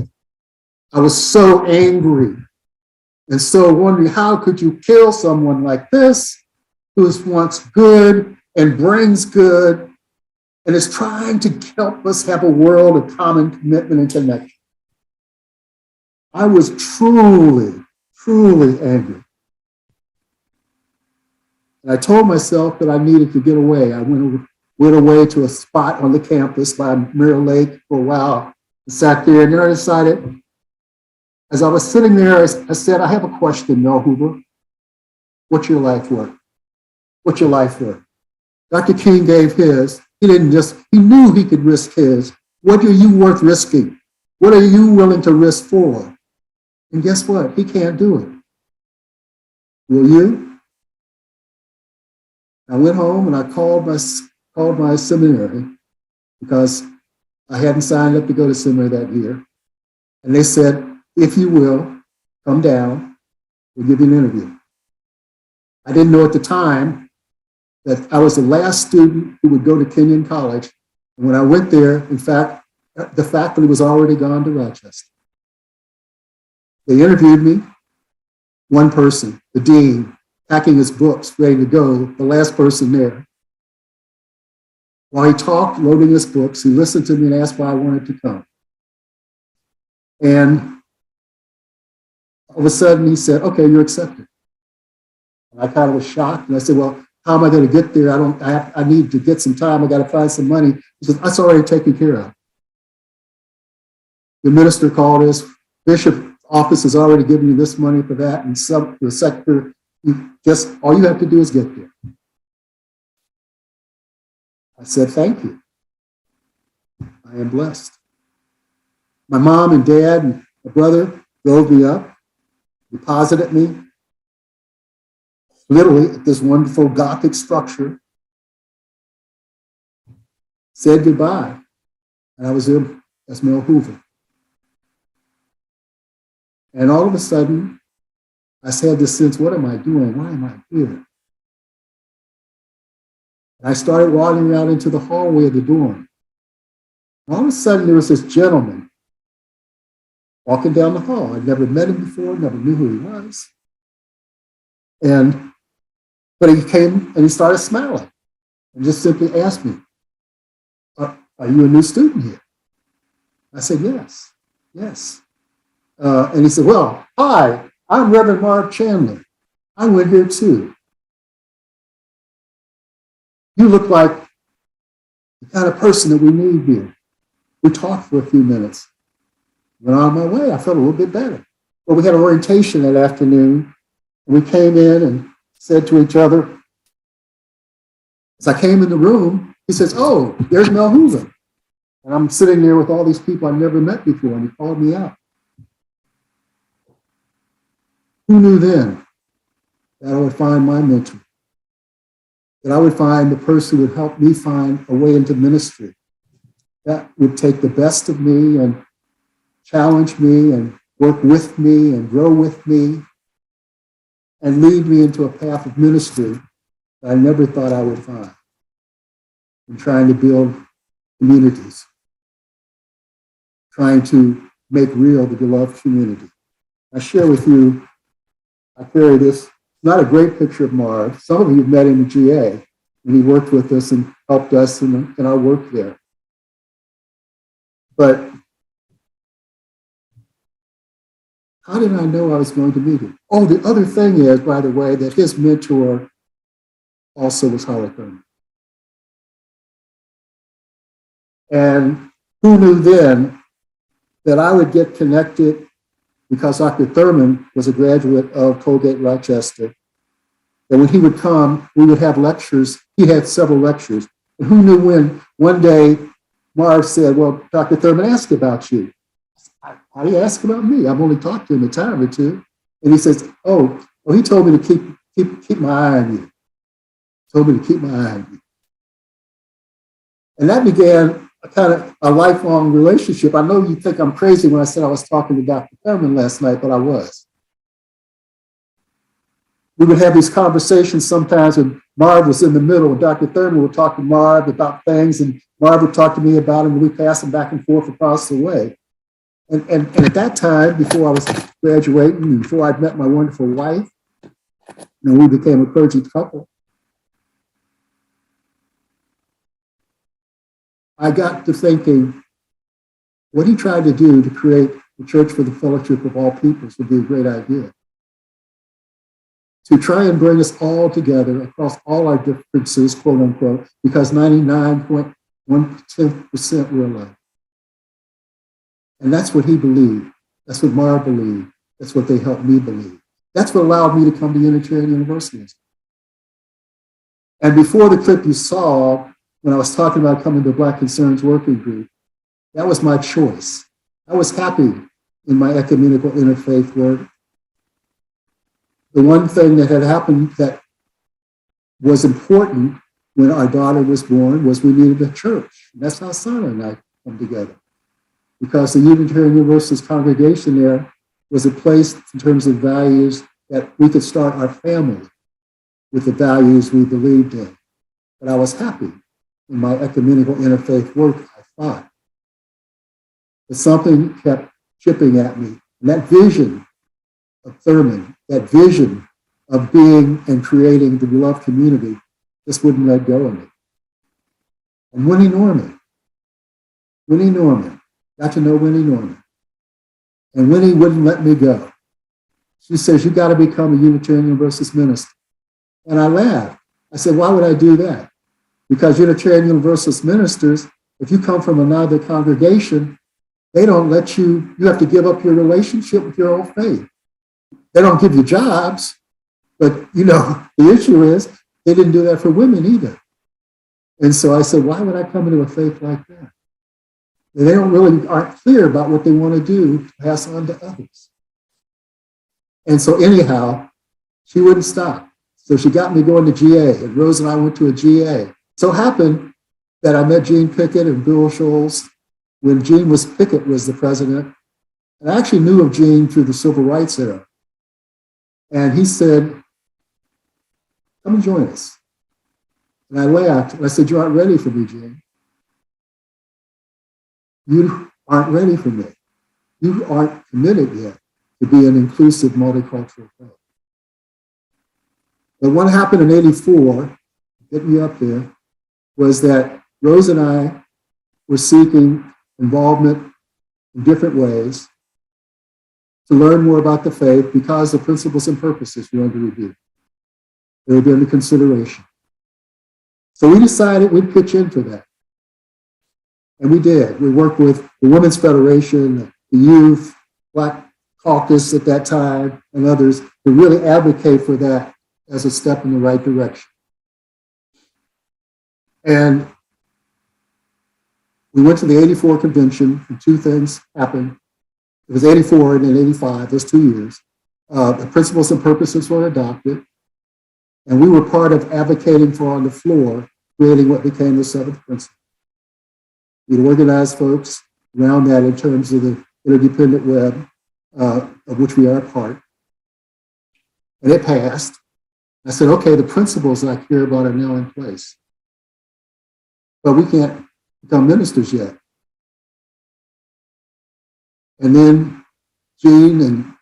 Speaker 3: I was so angry and so wondering, how could you kill someone like this who's wants good and brings good and is trying to help us have a world of common commitment and connection? I was truly, truly angry. And I told myself that I needed to get away. I went away to a spot on the campus by Mirror Lake for a while and sat there. And then I decided, as I was sitting there, I said, I have a question, Mel Hoover. What's your life worth? What's your life worth? Dr. King gave his. He knew he could risk his. What are you worth risking? What are you willing to risk for? And guess what? He can't do it. Will you? I went home and I called my seminary because I hadn't signed up to go to seminary that year. And they said, if you will, come down, we'll give you an interview. I didn't know at the time that I was the last student who would go to Kenyon College. And when I went there, in fact, the faculty was already gone to Rochester. They interviewed me, one person, the dean, packing his books, ready to go, the last person there. While he talked, loading his books, he listened to me and asked why I wanted to come. And all of a sudden he said, okay, you're accepted. And I kind of was shocked. And I said, well, how am I going to get there? I need to get some time. I got to find some money. He said, that's already taken care of. The minister called us. Bishop's office has already given you this money for that. And the sector, all you have to do is get there. I said, thank you. I am blessed. My mom and dad and my brother drove me up, deposited me literally at this wonderful Gothic structure, said goodbye. And I was there as Mel Hoover. And all of a sudden, I had this sense, what am I doing? Why am I here? And I started walking out into the hallway of the dorm. All of a sudden, there was this gentleman walking down the hall. I'd never met him before, never knew who he was. But he came and he started smiling and just simply asked me, are you a new student here? I said, yes. And he said, well, hi, I'm Reverend Marv Chandler. I went here too. You look like the kind of person that we need here. We talked for a few minutes. Went on my way. I felt a little bit better. But we had orientation that afternoon. And we came in and said to each other, as I came in the room, he says, oh, there's Mel Hoover. And I'm sitting there with all these people I've never met before, and he called me out. Who knew then that I would find my mentor? That I would find the person who would help me find a way into ministry that would take the best of me and challenge me and work with me and grow with me and lead me into a path of ministry that I never thought I would find in trying to build communities, trying to make real the beloved community. I share with you, I carry this, not a great picture of Marv. Some of you have met him in GA, and he worked with us and helped us in our work there. But how did I know I was going to meet him? Oh, the other thing is, by the way, that his mentor also was Holly Thurman. And who knew then that I would get connected because Dr. Thurman was a graduate of Colgate Rochester. And when he would come, we would have lectures. He had several lectures. And who knew when one day Marv said, well, Dr. Thurman asked about you. How do you ask about me? I've only talked to him a time or two. And he says, oh, he told me to keep my eye on you. Told me to keep my eye on you. And that began a kind of a lifelong relationship. I know you think I'm crazy when I said I was talking to Dr. Thurman last night, but I was. We would have these conversations sometimes when Marv was in the middle, and Dr. Thurman would talk to Marv about things, and Marv would talk to me about them, and we'd pass them back and forth across the way. And at that time, before I was graduating, and before I'd met my wonderful wife, we became a clergy couple. I got to thinking, what he tried to do to create the Church for the Fellowship of All Peoples would be a great idea. to try and bring us all together across all our differences, quote unquote, because 99.1% were alike. And that's what he believed. That's what Mara believed. That's what they helped me believe. That's what allowed me to come to Unitarian Universalism. And before the clip you saw, when I was talking about coming to Black Concerns Working Group, that was my choice. I was happy in my ecumenical interfaith work. The one thing that had happened that was important when our daughter was born was we needed a church. And that's how Sana and I come together. Because the Unitarian Universalist congregation there was a place in terms of values that we could start our family with the values we believed in. But I was happy in my ecumenical interfaith work, I thought. But something kept chipping at me. And that vision of DRUUMM, that vision of being and creating the beloved community, just wouldn't let go of me. And Winnie Norman, got to know Winnie Norman. And Winnie wouldn't let me go. She says, you got to become a Unitarian Universalist minister. And I laughed. I said, why would I do that? Because Unitarian Universalist ministers, if you come from another congregation, they don't let you, you have to give up your relationship with your own faith. They don't give you jobs, but the issue is they didn't do that for women either. And so I said, why would I come into a faith like that? They aren't clear about what they want to do to pass on to others. And so anyhow, she wouldn't stop. So she got me going to GA, and Rose and I went to a GA. So it happened that I met Gene Pickett and Bill Scholes when Pickett was the president. And I actually knew of Gene through the civil rights era. And he said, come and join us. And I laughed, and I said, you aren't ready for me, Gene. You aren't ready for me. You aren't committed yet to be an inclusive multicultural faith. But what happened in '84, get me up there, was that Rose and I were seeking involvement in different ways to learn more about the faith because the principles and purposes were under review. They were under consideration. So we decided we'd pitch in for that. And we did. We worked with the Women's Federation, the Youth, Black Caucus at that time, and others to really advocate for that as a step in the right direction. And we went to the '84 convention, and two things happened. It was '84 and then '85, those 2 years. The principles and purposes were adopted, and we were part of advocating for on the floor, creating what became the seventh principle. We'd organize folks around that in terms of the interdependent web, of which we are a part. And it passed. I said, okay, the principles that I care about are now in place. But we can't become ministers yet. And then Gene and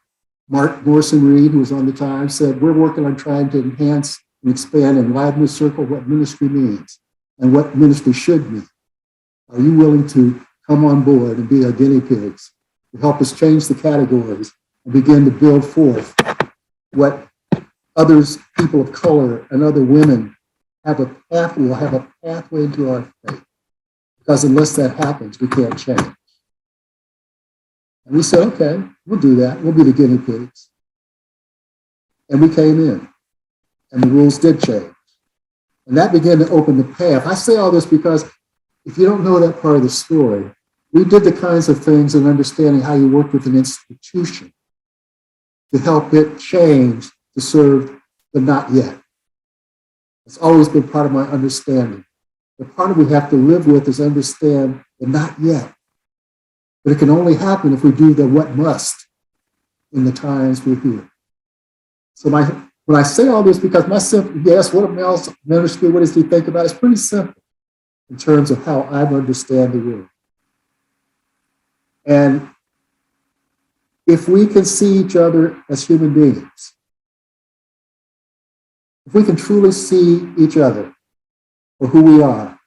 Speaker 3: Mark Morrison Reed, who was on the time, said, we're working on trying to enhance and expand and widen the circle of what ministry means and what ministry should mean. Are you willing to come on board and be our guinea pigs to help us change the categories and begin to build forth what others, people of color and other women will have a pathway into our faith? Because unless that happens, we can't change. And we said, okay, we'll do that. We'll be the guinea pigs. And we came in, and the rules did change. And that began to open the path. I say all this because if you don't know that part of the story, we did the kinds of things in understanding how you work with an institution to help it change to serve the not yet. It's always been part of my understanding. The part of we have to live with is understand the not yet. But it can only happen if we do the what must in the times we're here. So when I say all this, because yes, what a Mel's ministry, what does he think about? It's pretty simple in terms of how I understand the world. And if we can see each other as human beings, if we can truly see each other for who we are,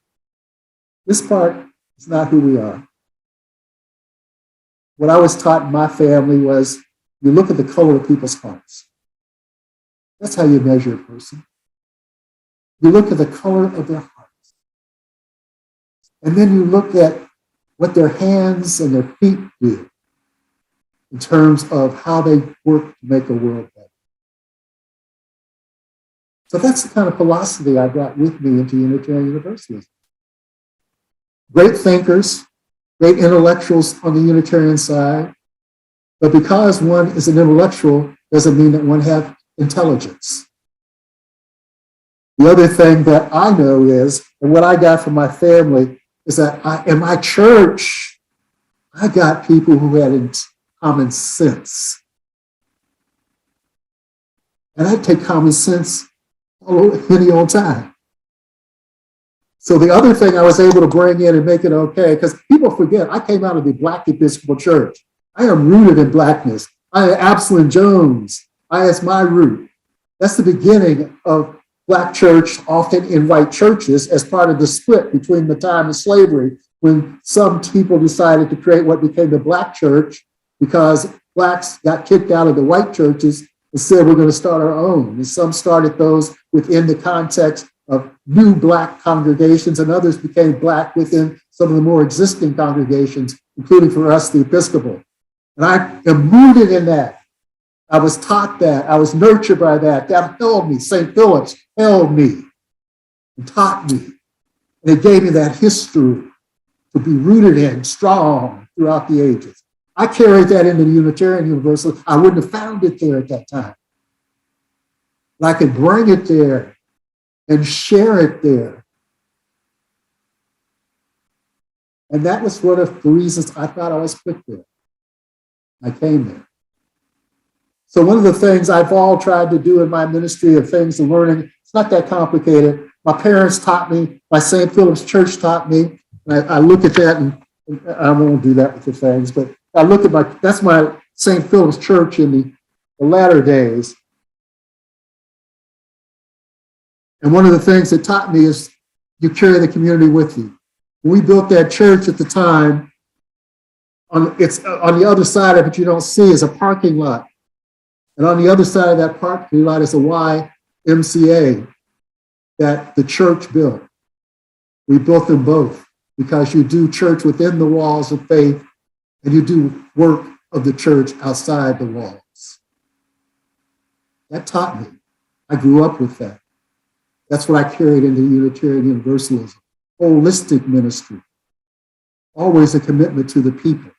Speaker 3: this part is not who we are. What I was taught in my family was you look at the color of people's hearts. That's how you measure a person. You look at the color of their hearts. And then you look at what their hands and their feet do in terms of how they work to make a world better. So that's the kind of philosophy I brought with me into Unitarian Universalism. Great thinkers, great intellectuals on the Unitarian side, but because one is an intellectual doesn't mean that one has intelligence. The other thing that I know is, and what I got from my family, is that in my church, I got people who had common sense. And I take common sense any old time. So the other thing I was able to bring in and make it okay, because people forget, I came out of the Black Episcopal Church. I am rooted in Blackness. I am Absalom Jones. I is my root. That's the beginning of Black church, often in white churches, as part of the split between the time of slavery, when some people decided to create what became the Black church because Blacks got kicked out of the white churches and said, we're going to start our own. And some started those within the context of new Black congregations, and others became Black within some of the more existing congregations, including for us, the Episcopal. And I am rooted in that. I was taught that. I was nurtured by that. That held me. St. Philip's held me and taught me. And it gave me that history to be rooted in, strong throughout the ages. I carried that into the Unitarian Universal. I wouldn't have found it there at that time. But I could bring it there and share it there. And that was one of the reasons I thought I was put there. I came there. So one of the things I've all tried to do in my ministry of things and learning, it's not that complicated. My parents taught me, my St. Philip's Church taught me. And I look at that, and I won't do that with the things, but I look at that's my St. Philip's Church in the latter days. And one of the things it taught me is you carry the community with you. When we built that church at the time, it's on the other side of it, you don't see, is a parking lot. And on the other side of that parking lot is a YMCA that the church built. We built them both because you do church within the walls of faith and you do work of the church outside the walls. That taught me. I grew up with that. That's what I carried into Unitarian Universalism. Holistic ministry. Always a commitment to the people.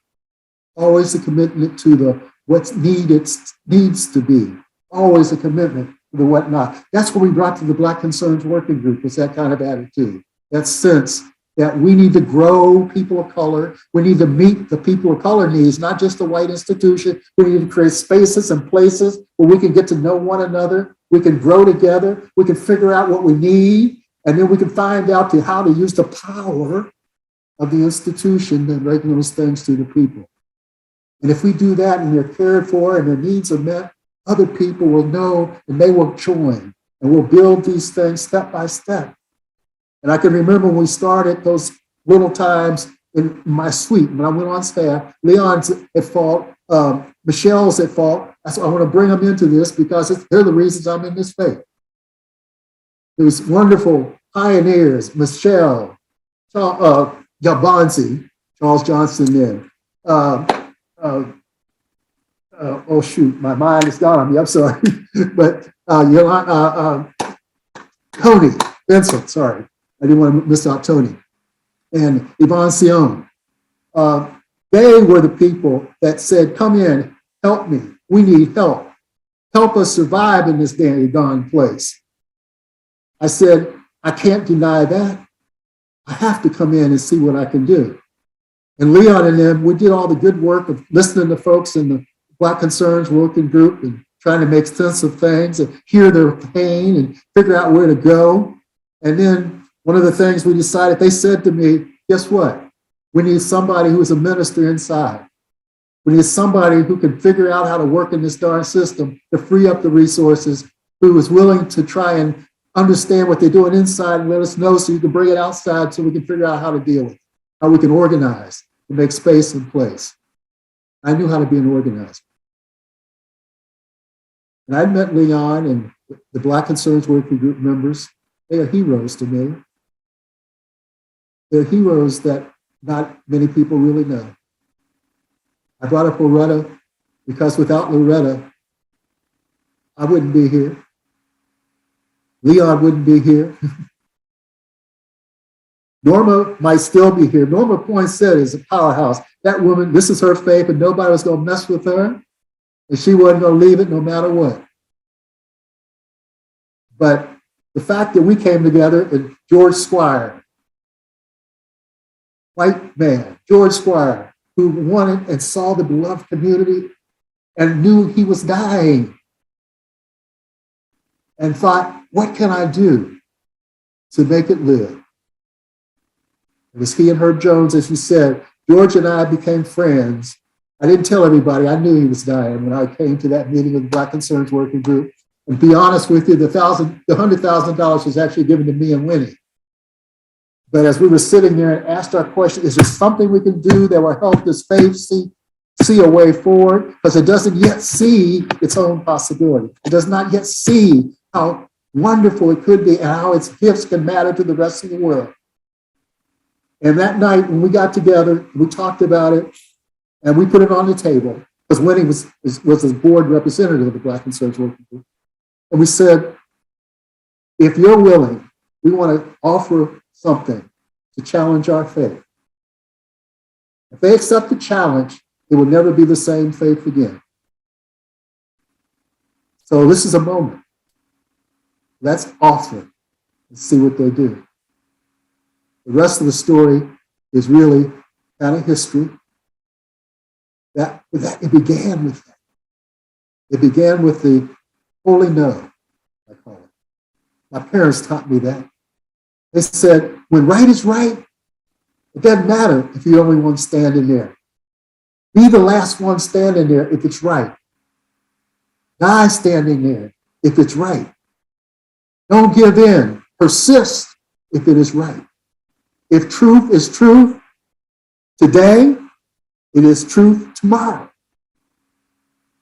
Speaker 3: Always a commitment to what's needs to be. Always a commitment to the whatnot. That's what we brought to the Black Concerns Working Group, was that kind of attitude. That sense that we need to grow people of color. We need to meet the people of color needs, not just the white institution. We need to create spaces and places where we can get to know one another. We can grow together. We can figure out what we need. And then we can find out how to use the power of the institution and bring those things to the people. And if we do that and they're cared for and their needs are met, other people will know and they will join. And we'll build these things step by step. And I can remember when we started those little times in my suite, when I went on staff, Leon's at fault, Michelle's at fault. I want to bring them into this because they're the reasons I'm in this faith. There was wonderful pioneers, Michelle, Yabanzi, Charles Johnson then. Oh shoot, my mind is gone on me, I'm sorry. But Tony Vincent, sorry. I didn't want to miss out Tony. And Yvonne Sion. They were the people that said, come in, help me. We need help. Help us survive in this damn gone place. I said, I can't deny that. I have to come in and see what I can do. And Leon and them, we did all the good work of listening to folks in the Black Concerns Working Group and trying to make sense of things and hear their pain and figure out where to go. And then one of the things we decided, they said to me, guess what? We need somebody who is a minister inside. We need somebody who can figure out how to work in this darn system to free up the resources, who is willing to try and understand what they're doing inside and let us know so you can bring it outside so we can figure out how to deal with it, how we can organize and make space and place. I knew how to be an organizer. And I met Leon and the Black Concerns Working Group members, they are heroes to me. They're heroes that not many people really know. I brought up Loretta because without Loretta, I wouldn't be here. Leon wouldn't be here. Norma might still be here. Norma Poinsett is a powerhouse. That woman, this is her faith, and nobody was going to mess with her, and she wasn't going to leave it no matter what. But the fact that we came together, and George Squire, white man, George Squire, who wanted and saw the beloved community and knew he was dying and thought, what can I do to make it live? It was he and Herb Jones, as you said. George and I became friends. I didn't tell everybody. I knew he was dying when I came to that meeting of the Black Concerns Working Group. And to be honest with you, the $100,000 was actually given to me and Winnie. But as we were sitting there and asked our question, is there something we can do that will help this faith see a way forward? Because it doesn't yet see its own possibility. It does not yet see how wonderful it could be and how its gifts can matter to the rest of the world. And that night when we got together, we talked about it and we put it on the table because Winnie was the board representative of the Black Concerns Working Group. And we said, if you're willing, we want to offer something to challenge our faith. If they accept the challenge, it will never be the same faith again. So this is a moment. Let's offer and see what they do. The rest of the story is really kind of history. It began with that. It began with the holy no, I call it. My parents taught me that. They said, when right is right, it doesn't matter if you're the only one standing there. Be the last one standing there if it's right. Die standing there if it's right. Don't give in. Persist if it is right. If truth is truth today, it is truth tomorrow.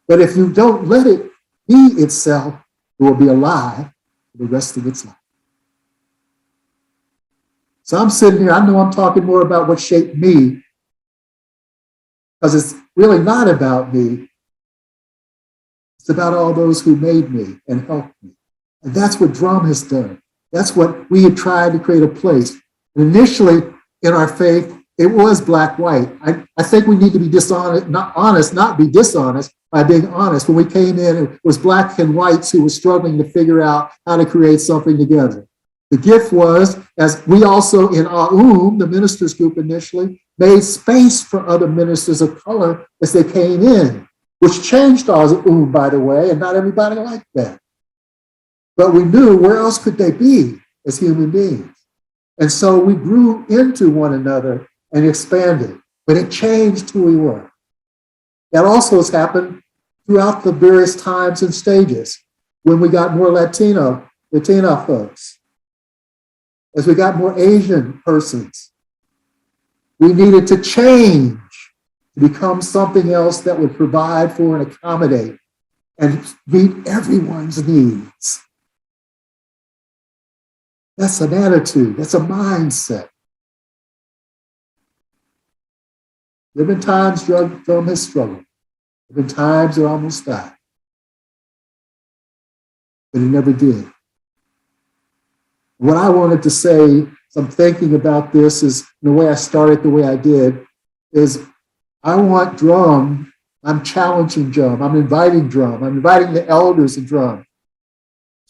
Speaker 3: But if you don't let it be itself, it will be a lie for the rest of its life. So I'm sitting here, I know I'm talking more about what shaped me, because it's really not about me. It's about all those who made me and helped me. And that's what DRUUMM has done. That's what we had tried to create a place. And initially in our faith, it was black-white. I think we need to be dishonest, not be dishonest by being honest. When we came in, it was black and whites who were struggling to figure out how to create something together. The gift was, as we also in DRUUMM, the ministers group initially, made space for other ministers of color as they came in, which changed DRUUMM, by the way, and not everybody liked that. But we knew where else could they be as human beings? And so we grew into one another and expanded, but it changed who we were. That also has happened throughout the various times and stages when we got more Latina folks. As we got more Asian persons, we needed to change to become something else that would provide for and accommodate and meet everyone's needs. That's an attitude. That's a mindset. There have been times DRUUMM has struggled. There have been times it almost died. But it never did. What I wanted to say, as I'm thinking about this, is the way I started the way I did, is I want DRUUMM, I'm challenging DRUUMM, I'm inviting DRUUMM, I'm inviting the elders of DRUUMM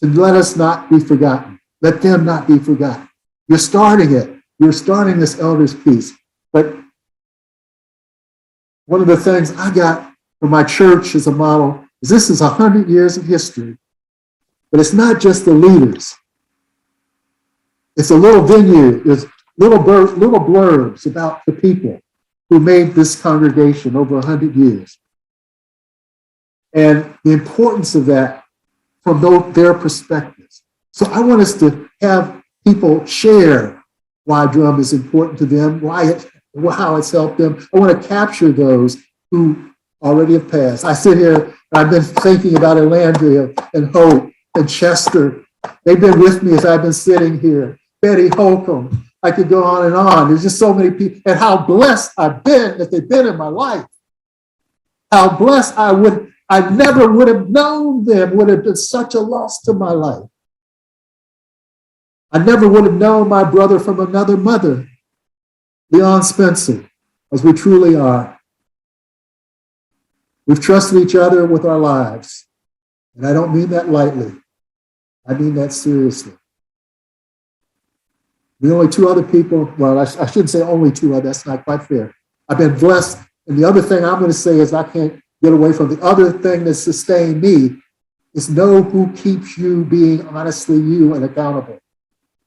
Speaker 3: to let us not be forgotten. Let them not be forgotten. You're starting it. You're starting this elders piece. But one of the things I got from my church as a model is this is 100 years of history. But it's not just the leaders. It's a little venue. There's little blurbs about the people who made this congregation over 100 years. And the importance of that from their perspectives. So I want us to have people share why DRUUMM is important to them, how it's helped them. I want to capture those who already have passed. I sit here, and I've been thinking about Elandria and Hope and Chester. They've been with me as I've been sitting here. Betty Holcomb. I could go on and on. There's just so many people. And how blessed I've been that they've been in my life. How blessed I never would have known them, would have been such a loss to my life. I never would have known my brother from another mother, Leon Spencer, as we truly are. We've trusted each other with our lives. And I don't mean that lightly. I mean that seriously. The only two other people, well, I shouldn't say only two other, that's not quite fair. I've been blessed. And the other thing I'm going to say is I can't get away from the other thing that sustained me is know who keeps you being honestly you and accountable.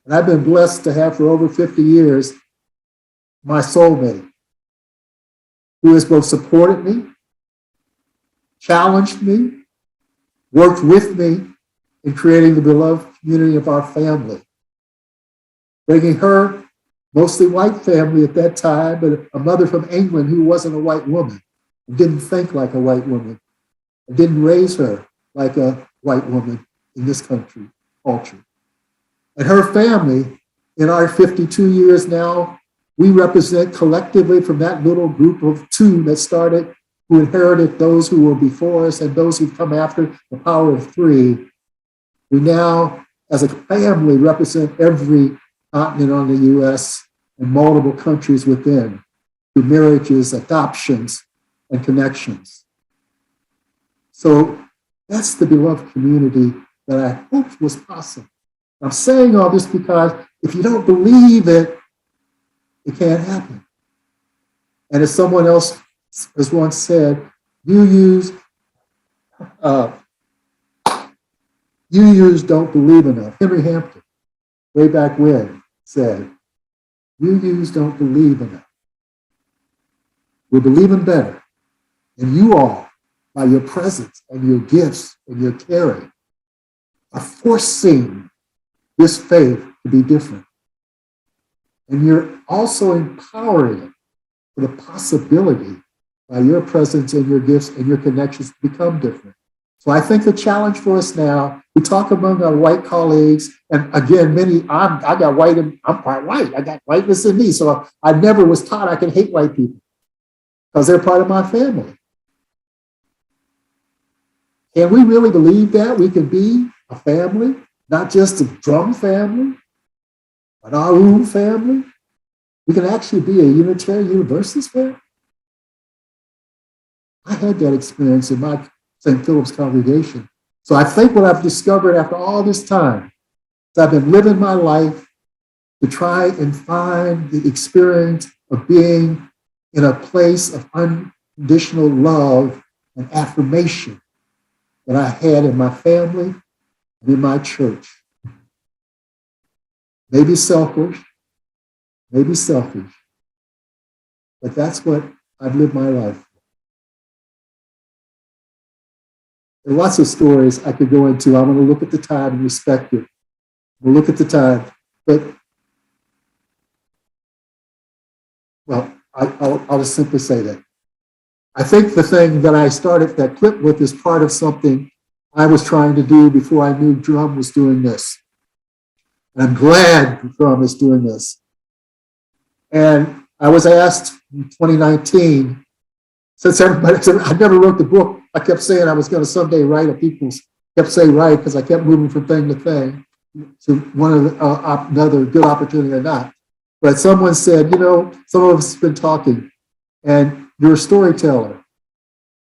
Speaker 3: And I've been blessed to have for over 50 years my soulmate who has both supported me, challenged me, worked with me in creating the beloved community of our family. Bringing her, mostly white family at that time, but a mother from England who wasn't a white woman, and didn't think like a white woman, and didn't raise her like a white woman in this country, culture. And her family, in our 52 years now, we represent collectively from that little group of two that started, who inherited those who were before us and those who've come after, the power of three. We now, as a family, represent every continent on the U.S. and multiple countries within, through marriages, adoptions, and connections. So that's the beloved community that I hoped was possible. I'm saying all this because if you don't believe it, it can't happen. And as someone else has once said, you use don't believe enough. Henry Hampton, way back when, said, you don't believe enough. We're believing better. And you all, by your presence and your gifts and your caring, are forcing this faith to be different. And you're also empowering it for the possibility by your presence and your gifts and your connections to become different. So I think the challenge for us now, we talk among our white colleagues, and again, I got white, and I'm quite white. I got whiteness in me. So I never was taught I can hate white people because they're part of my family. Can we really believe that we can be a family, not just a DRUUMM family, an DRUUMM family? We can actually be a Unitarian Universalist family? I had that experience in my St. Philip's congregation. So I think what I've discovered after all this time is I've been living my life to try and find the experience of being in a place of unconditional love and affirmation that I had in my family and in my church. Maybe selfish, but that's what I've lived my life for. There are lots of stories I could go into. I want to look at the time and respect it. We'll look at the time, but well, I'll just simply say that. I think the thing that I started that clip with is part of something I was trying to do before I knew DRUUMM was doing this. And I'm glad DRUUMM is doing this. And I was asked in 2019, since everybody said I never wrote the book, I kept saying I was going to someday write it. People kept saying write because I kept moving from thing to thing to one of the, another good opportunity or not. But someone said, some of us have been talking, and you're a storyteller.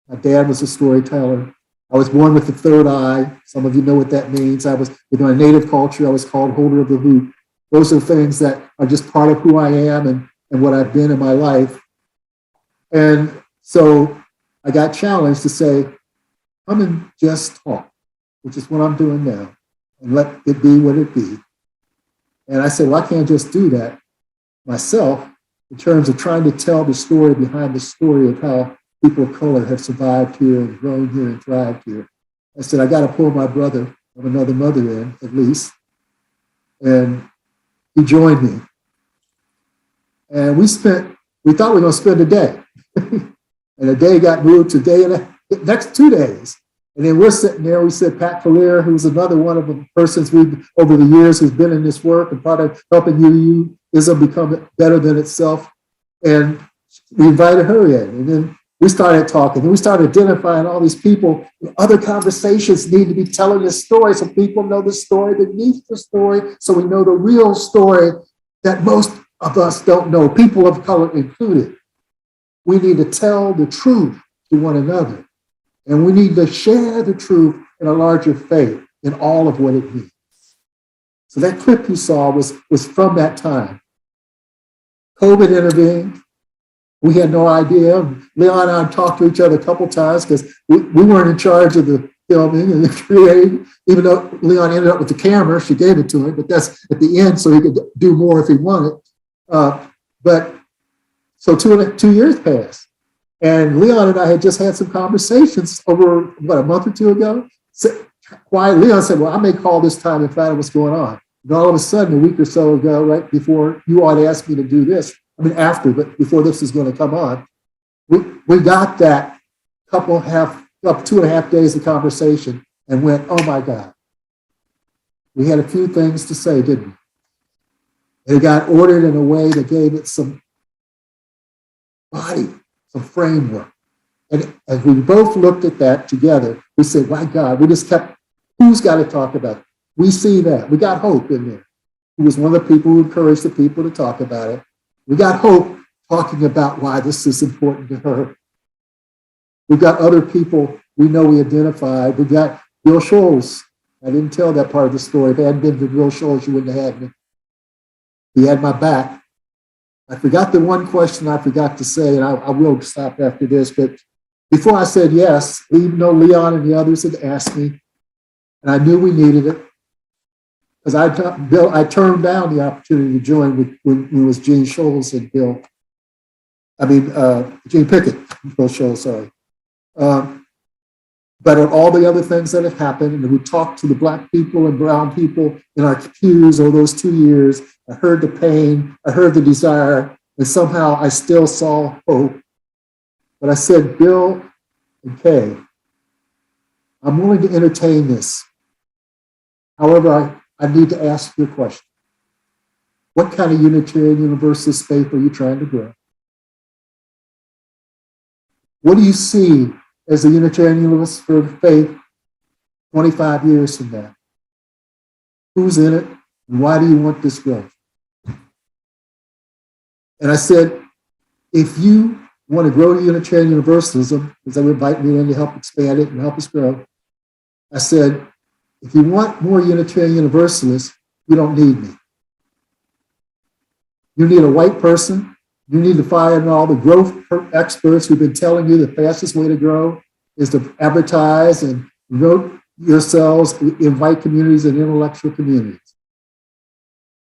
Speaker 3: My dad was a storyteller. I was born with the third eye. Some of you know what that means. I was, with my native culture, I was called holder of the hoop. Those are things that are just part of who I am and what I've been in my life. And so I got challenged to say, come and just talk, which is what I'm doing now, and let it be what it be. And I said, well, I can't just do that myself in terms of trying to tell the story behind the story of how people of color have survived here and grown here and thrived here. I said, I got to pull my brother of another mother in, at least. And he joined me. And we thought we were going to spend a day. And the day got moved to next 2 days. And then we're sitting there, we said Pat Collier, who's another one of the persons we've, over the years, who's been in this work and part of helping UUism become better than itself. And we invited her in. And then we started talking. And we started identifying all these people. Other conversations need to be telling this story so people know the story beneath the story, so we know the real story that most of us don't know, people of color included. We need to tell the truth to one another. And we need to share the truth in a larger faith in all of what it means. So that clip you saw was from that time. COVID intervened. We had no idea. Leon and I talked to each other a couple times because we weren't in charge of the filming and the creating, even though Leon ended up with the camera, she gave it to him, but that's at the end so he could do more if he wanted. But so 2 years passed. And Leon and I had just had some conversations over, a month or two ago. So, Leon said, well, I may call this time and find out what's going on. And all of a sudden, a week or so ago, right before you all had asked me to do this, after, but before this is going to come on, we got that up 2.5 days of conversation and went, oh my God. We had a few things to say, didn't we? And it got ordered in a way that gave it some body, some framework. And as we both looked at that together, we said, my God, we just kept, who's got to talk about it? We see that. We got Hope in there, who was one of the people who encouraged the people to talk about it. We got Hope talking about why this is important to her. We've got other people we know we identified. We got Bill Scholes. I didn't tell that part of the story. If it hadn't been for Bill Scholes, you wouldn't have had me. He had my back. I forgot the one question I forgot to say, and I will stop after this, but before I said yes, even though Leon and the others had asked me, and I knew we needed it, because I turned down the opportunity to join when it was Gene Scholes and Gene Pickett, Bill Scholes, sorry. But of all the other things that have happened, and we talked to the Black people and brown people in our pews over those 2 years, I heard the pain, I heard the desire, and somehow I still saw hope. But I said, Bill and Kay, I'm willing to entertain this. However, I need to ask you a question. What kind of Unitarian Universalist faith are you trying to grow? What do you see as the Unitarian Universalist faith 25 years from now? Who's in it, and why do you want this growth? And I said, if you want to grow to Unitarian Universalism, because they would invite me in to help expand it and help us grow, I said, if you want more Unitarian Universalists, you don't need me. You need a white person. You need to find all the growth experts who've been telling you the fastest way to grow is to advertise and promote yourselves in white communities and intellectual communities.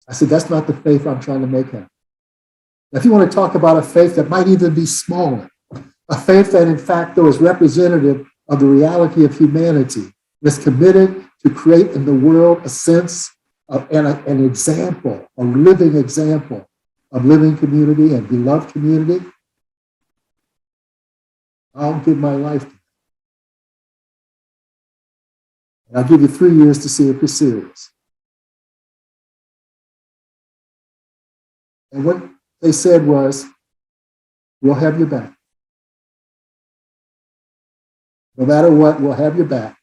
Speaker 3: I said, that's not the faith I'm trying to make happen. Now, if you want to talk about a faith that might even be smaller, a faith that in fact, though, is representative of the reality of humanity, is committed to create in the world a sense of an example, a living example of living community and beloved community, I'll give my life to that. And I'll give you 3 years to see if you're serious. And what they said was, we'll have your back. No matter what, we'll have your back.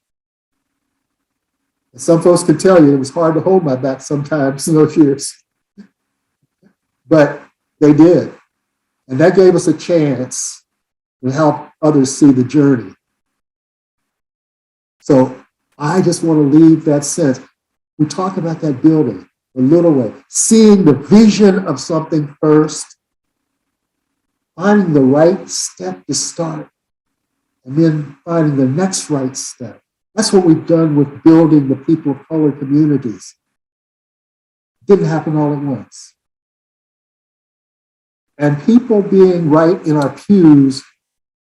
Speaker 3: And some folks can tell you it was hard to hold my back sometimes in those years. But they did. And that gave us a chance to help others see the journey. So I just want to leave that sense. We talk about that building, the little way, seeing the vision of something first, finding the right step to start, and then finding the next right step. That's what we've done with building the people of color communities. It didn't happen all at once. And people being right in our pews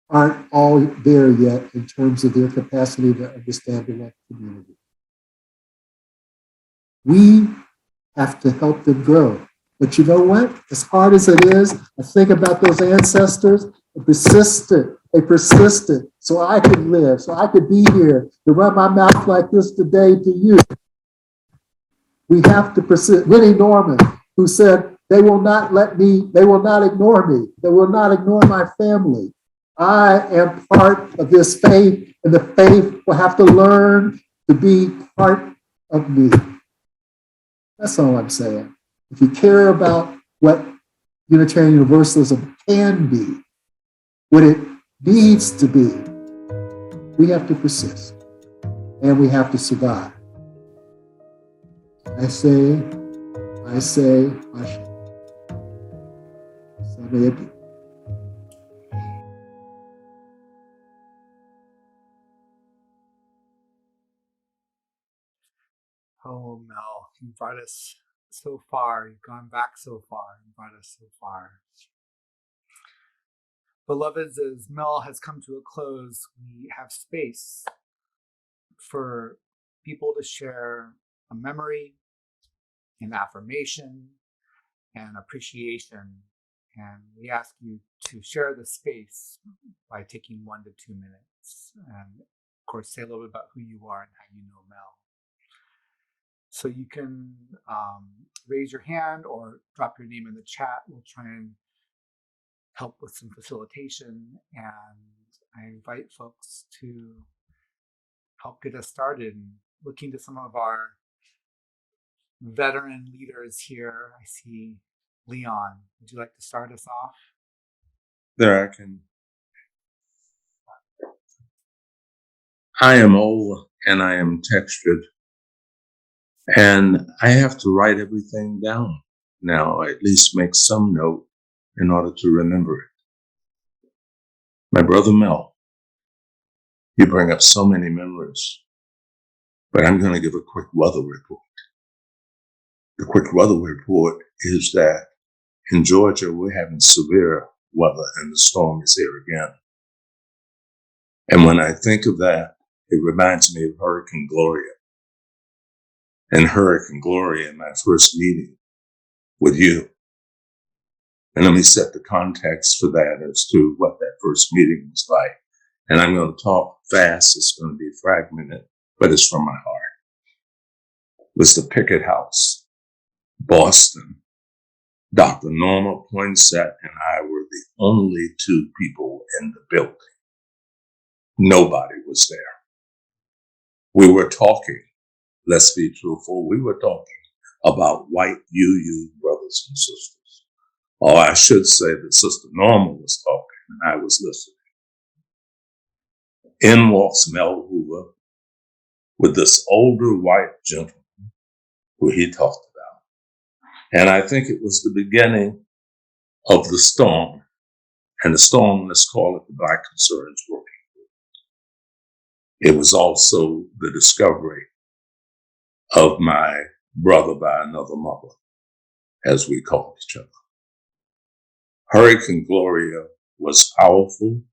Speaker 3: aren't all there yet in terms of their capacity to understand the white community. We have to help them grow. But you know what? As hard as it is, I think about those ancestors. They persisted. so I could live, so I could be here to run my mouth like this today to you. We have to persist. Winnie Norman, who said, they will not ignore me. They will not ignore my family. I am part of this faith, and the faith will have to learn to be part of me. That's all I'm saying. If you care about what Unitarian Universalism can be, what it needs to be, we have to persist and we have to survive. I say, I say. So may it be.
Speaker 5: Oh, Mel, you brought us so far. You've gone back so far and brought us so far. Beloveds, as Mel has come to a close, we have space for people to share a memory, an affirmation, and appreciation. And we ask you to share the space by taking 1 to 2 minutes. And of course, say a little bit about who you are and how you know Mel. So you can raise your hand or drop your name in the chat. We'll try and help with some facilitation. And I invite folks to help get us started. And looking to some of our veteran leaders here, I see Leon. Would you like to start us off?
Speaker 6: There, I can. I am old and I am textured, and I have to write everything down now, at least make some note in order to remember it. My brother Mel, you bring up so many memories, but I'm going to give a quick weather report. The quick weather report is that in Georgia, we're having severe weather and the storm is here again. And when I think of that, it reminds me of Hurricane Gloria. And Hurricane Gloria, my first meeting with you. And let me set the context for that as to what that first meeting was like. And I'm going to talk fast. It's going to be fragmented, but it's from my heart. It was the Picket House, Boston. Dr. Norma Poinsett and I were the only 2 people in the building. Nobody was there. We were talking, let's be truthful, we were talking about white UU brothers and sisters. Or I should say that Sister Norma was talking and I was listening. In walks Mel Hoover with this older white gentleman who he talked about. And I think it was the beginning of the storm. And the storm, let's call it the Black Concerns Working Group. It was also the discovery of my brother by another mother, as we call each other. Hurricane Gloria was powerful.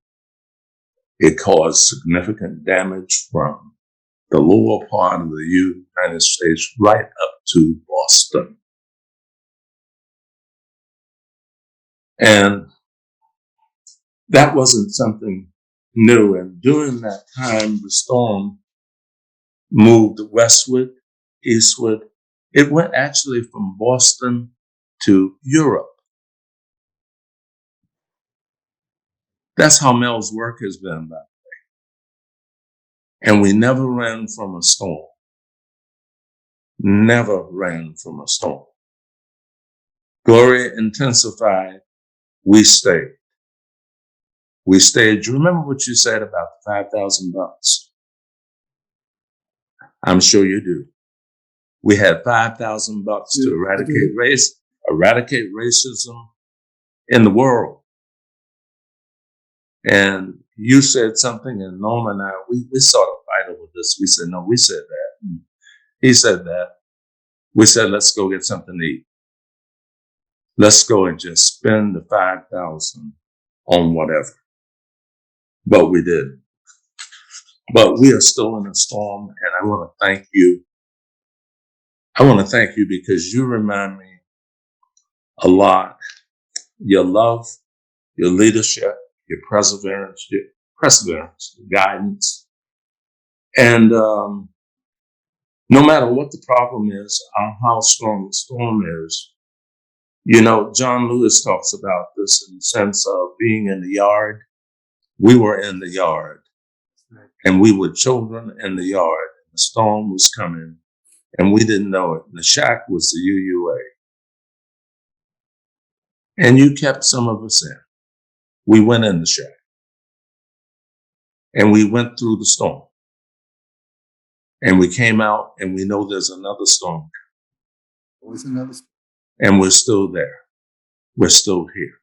Speaker 6: It caused significant damage from the lower part of the United States right up to Boston. And that wasn't something new. And during that time, the storm moved westward, eastward. It went actually from Boston to Europe. That's how Mel's work has been that way. And we never ran from a storm. Never ran from a storm. Gloria intensified. We stayed. We stayed. Do you remember what you said about the 5,000 bucks? I'm sure you do. We had 5,000 bucks to eradicate racism in the world. And you said something, and Norma and I, we sort of fight over this. We said, no, we said that. He said that. We said, let's go get something to eat. Let's go and just spend the 5,000 on whatever. But we didn't. But we are still in a storm, and I want to thank you. I want to thank you because you remind me a lot. Your love, your leadership, your perseverance, perseverance, guidance. And no matter what the problem is, or how strong the storm is, you know, John Lewis talks about this in the sense of being in the yard. We were in the yard, and we were children in the yard. The storm was coming, and we didn't know it. And the shack was the UUA. And you kept some of us in. We went in the shack. And we went through the storm. And we came out, and we know there's another storm.
Speaker 3: Always another story.
Speaker 6: And we're still there. We're still here.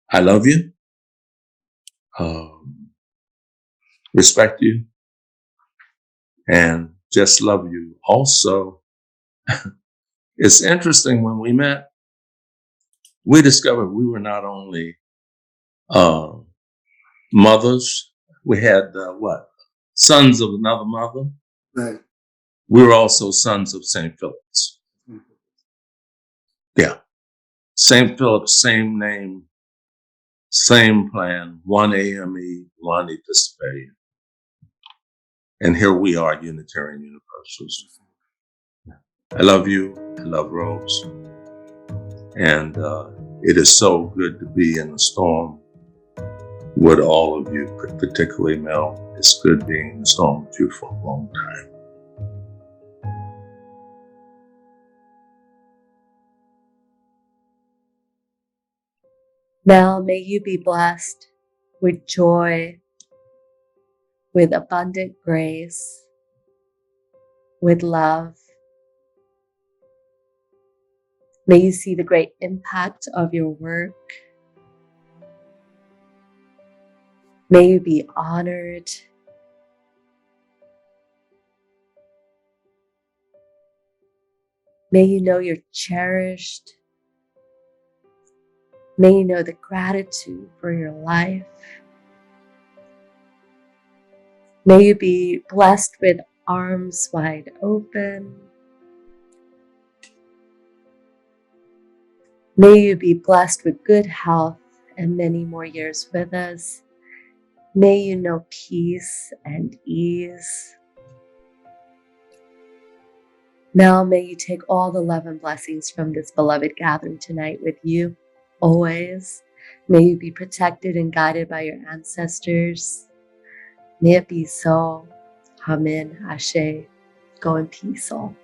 Speaker 6: I love you. Respect you. And just love you. Also, it's interesting, when we met, we discovered we were not only mothers, we had sons of another mother.
Speaker 3: Right.
Speaker 6: We were also sons of St. Philip's. Yeah. St. Philip's, same name, same plan, one AME, one Episcopalian. And here we are, Unitarian Universalists. I love you. I love Rose. And it is so good to be in the storm with all of you, particularly Mel. It's good being in the storm with you for a long time.
Speaker 7: Mel, may you be blessed with joy, with abundant grace, with love. May you see the great impact of your work. May you be honored. May you know you're cherished. May you know the gratitude for your life. May you be blessed with arms wide open. May you be blessed with good health and many more years with us. May you know peace and ease. Mel, may you take all the love and blessings from this beloved gathering tonight with you, always. May you be protected and guided by your ancestors. May it be so. Amen. Ashe. Go in peace, all.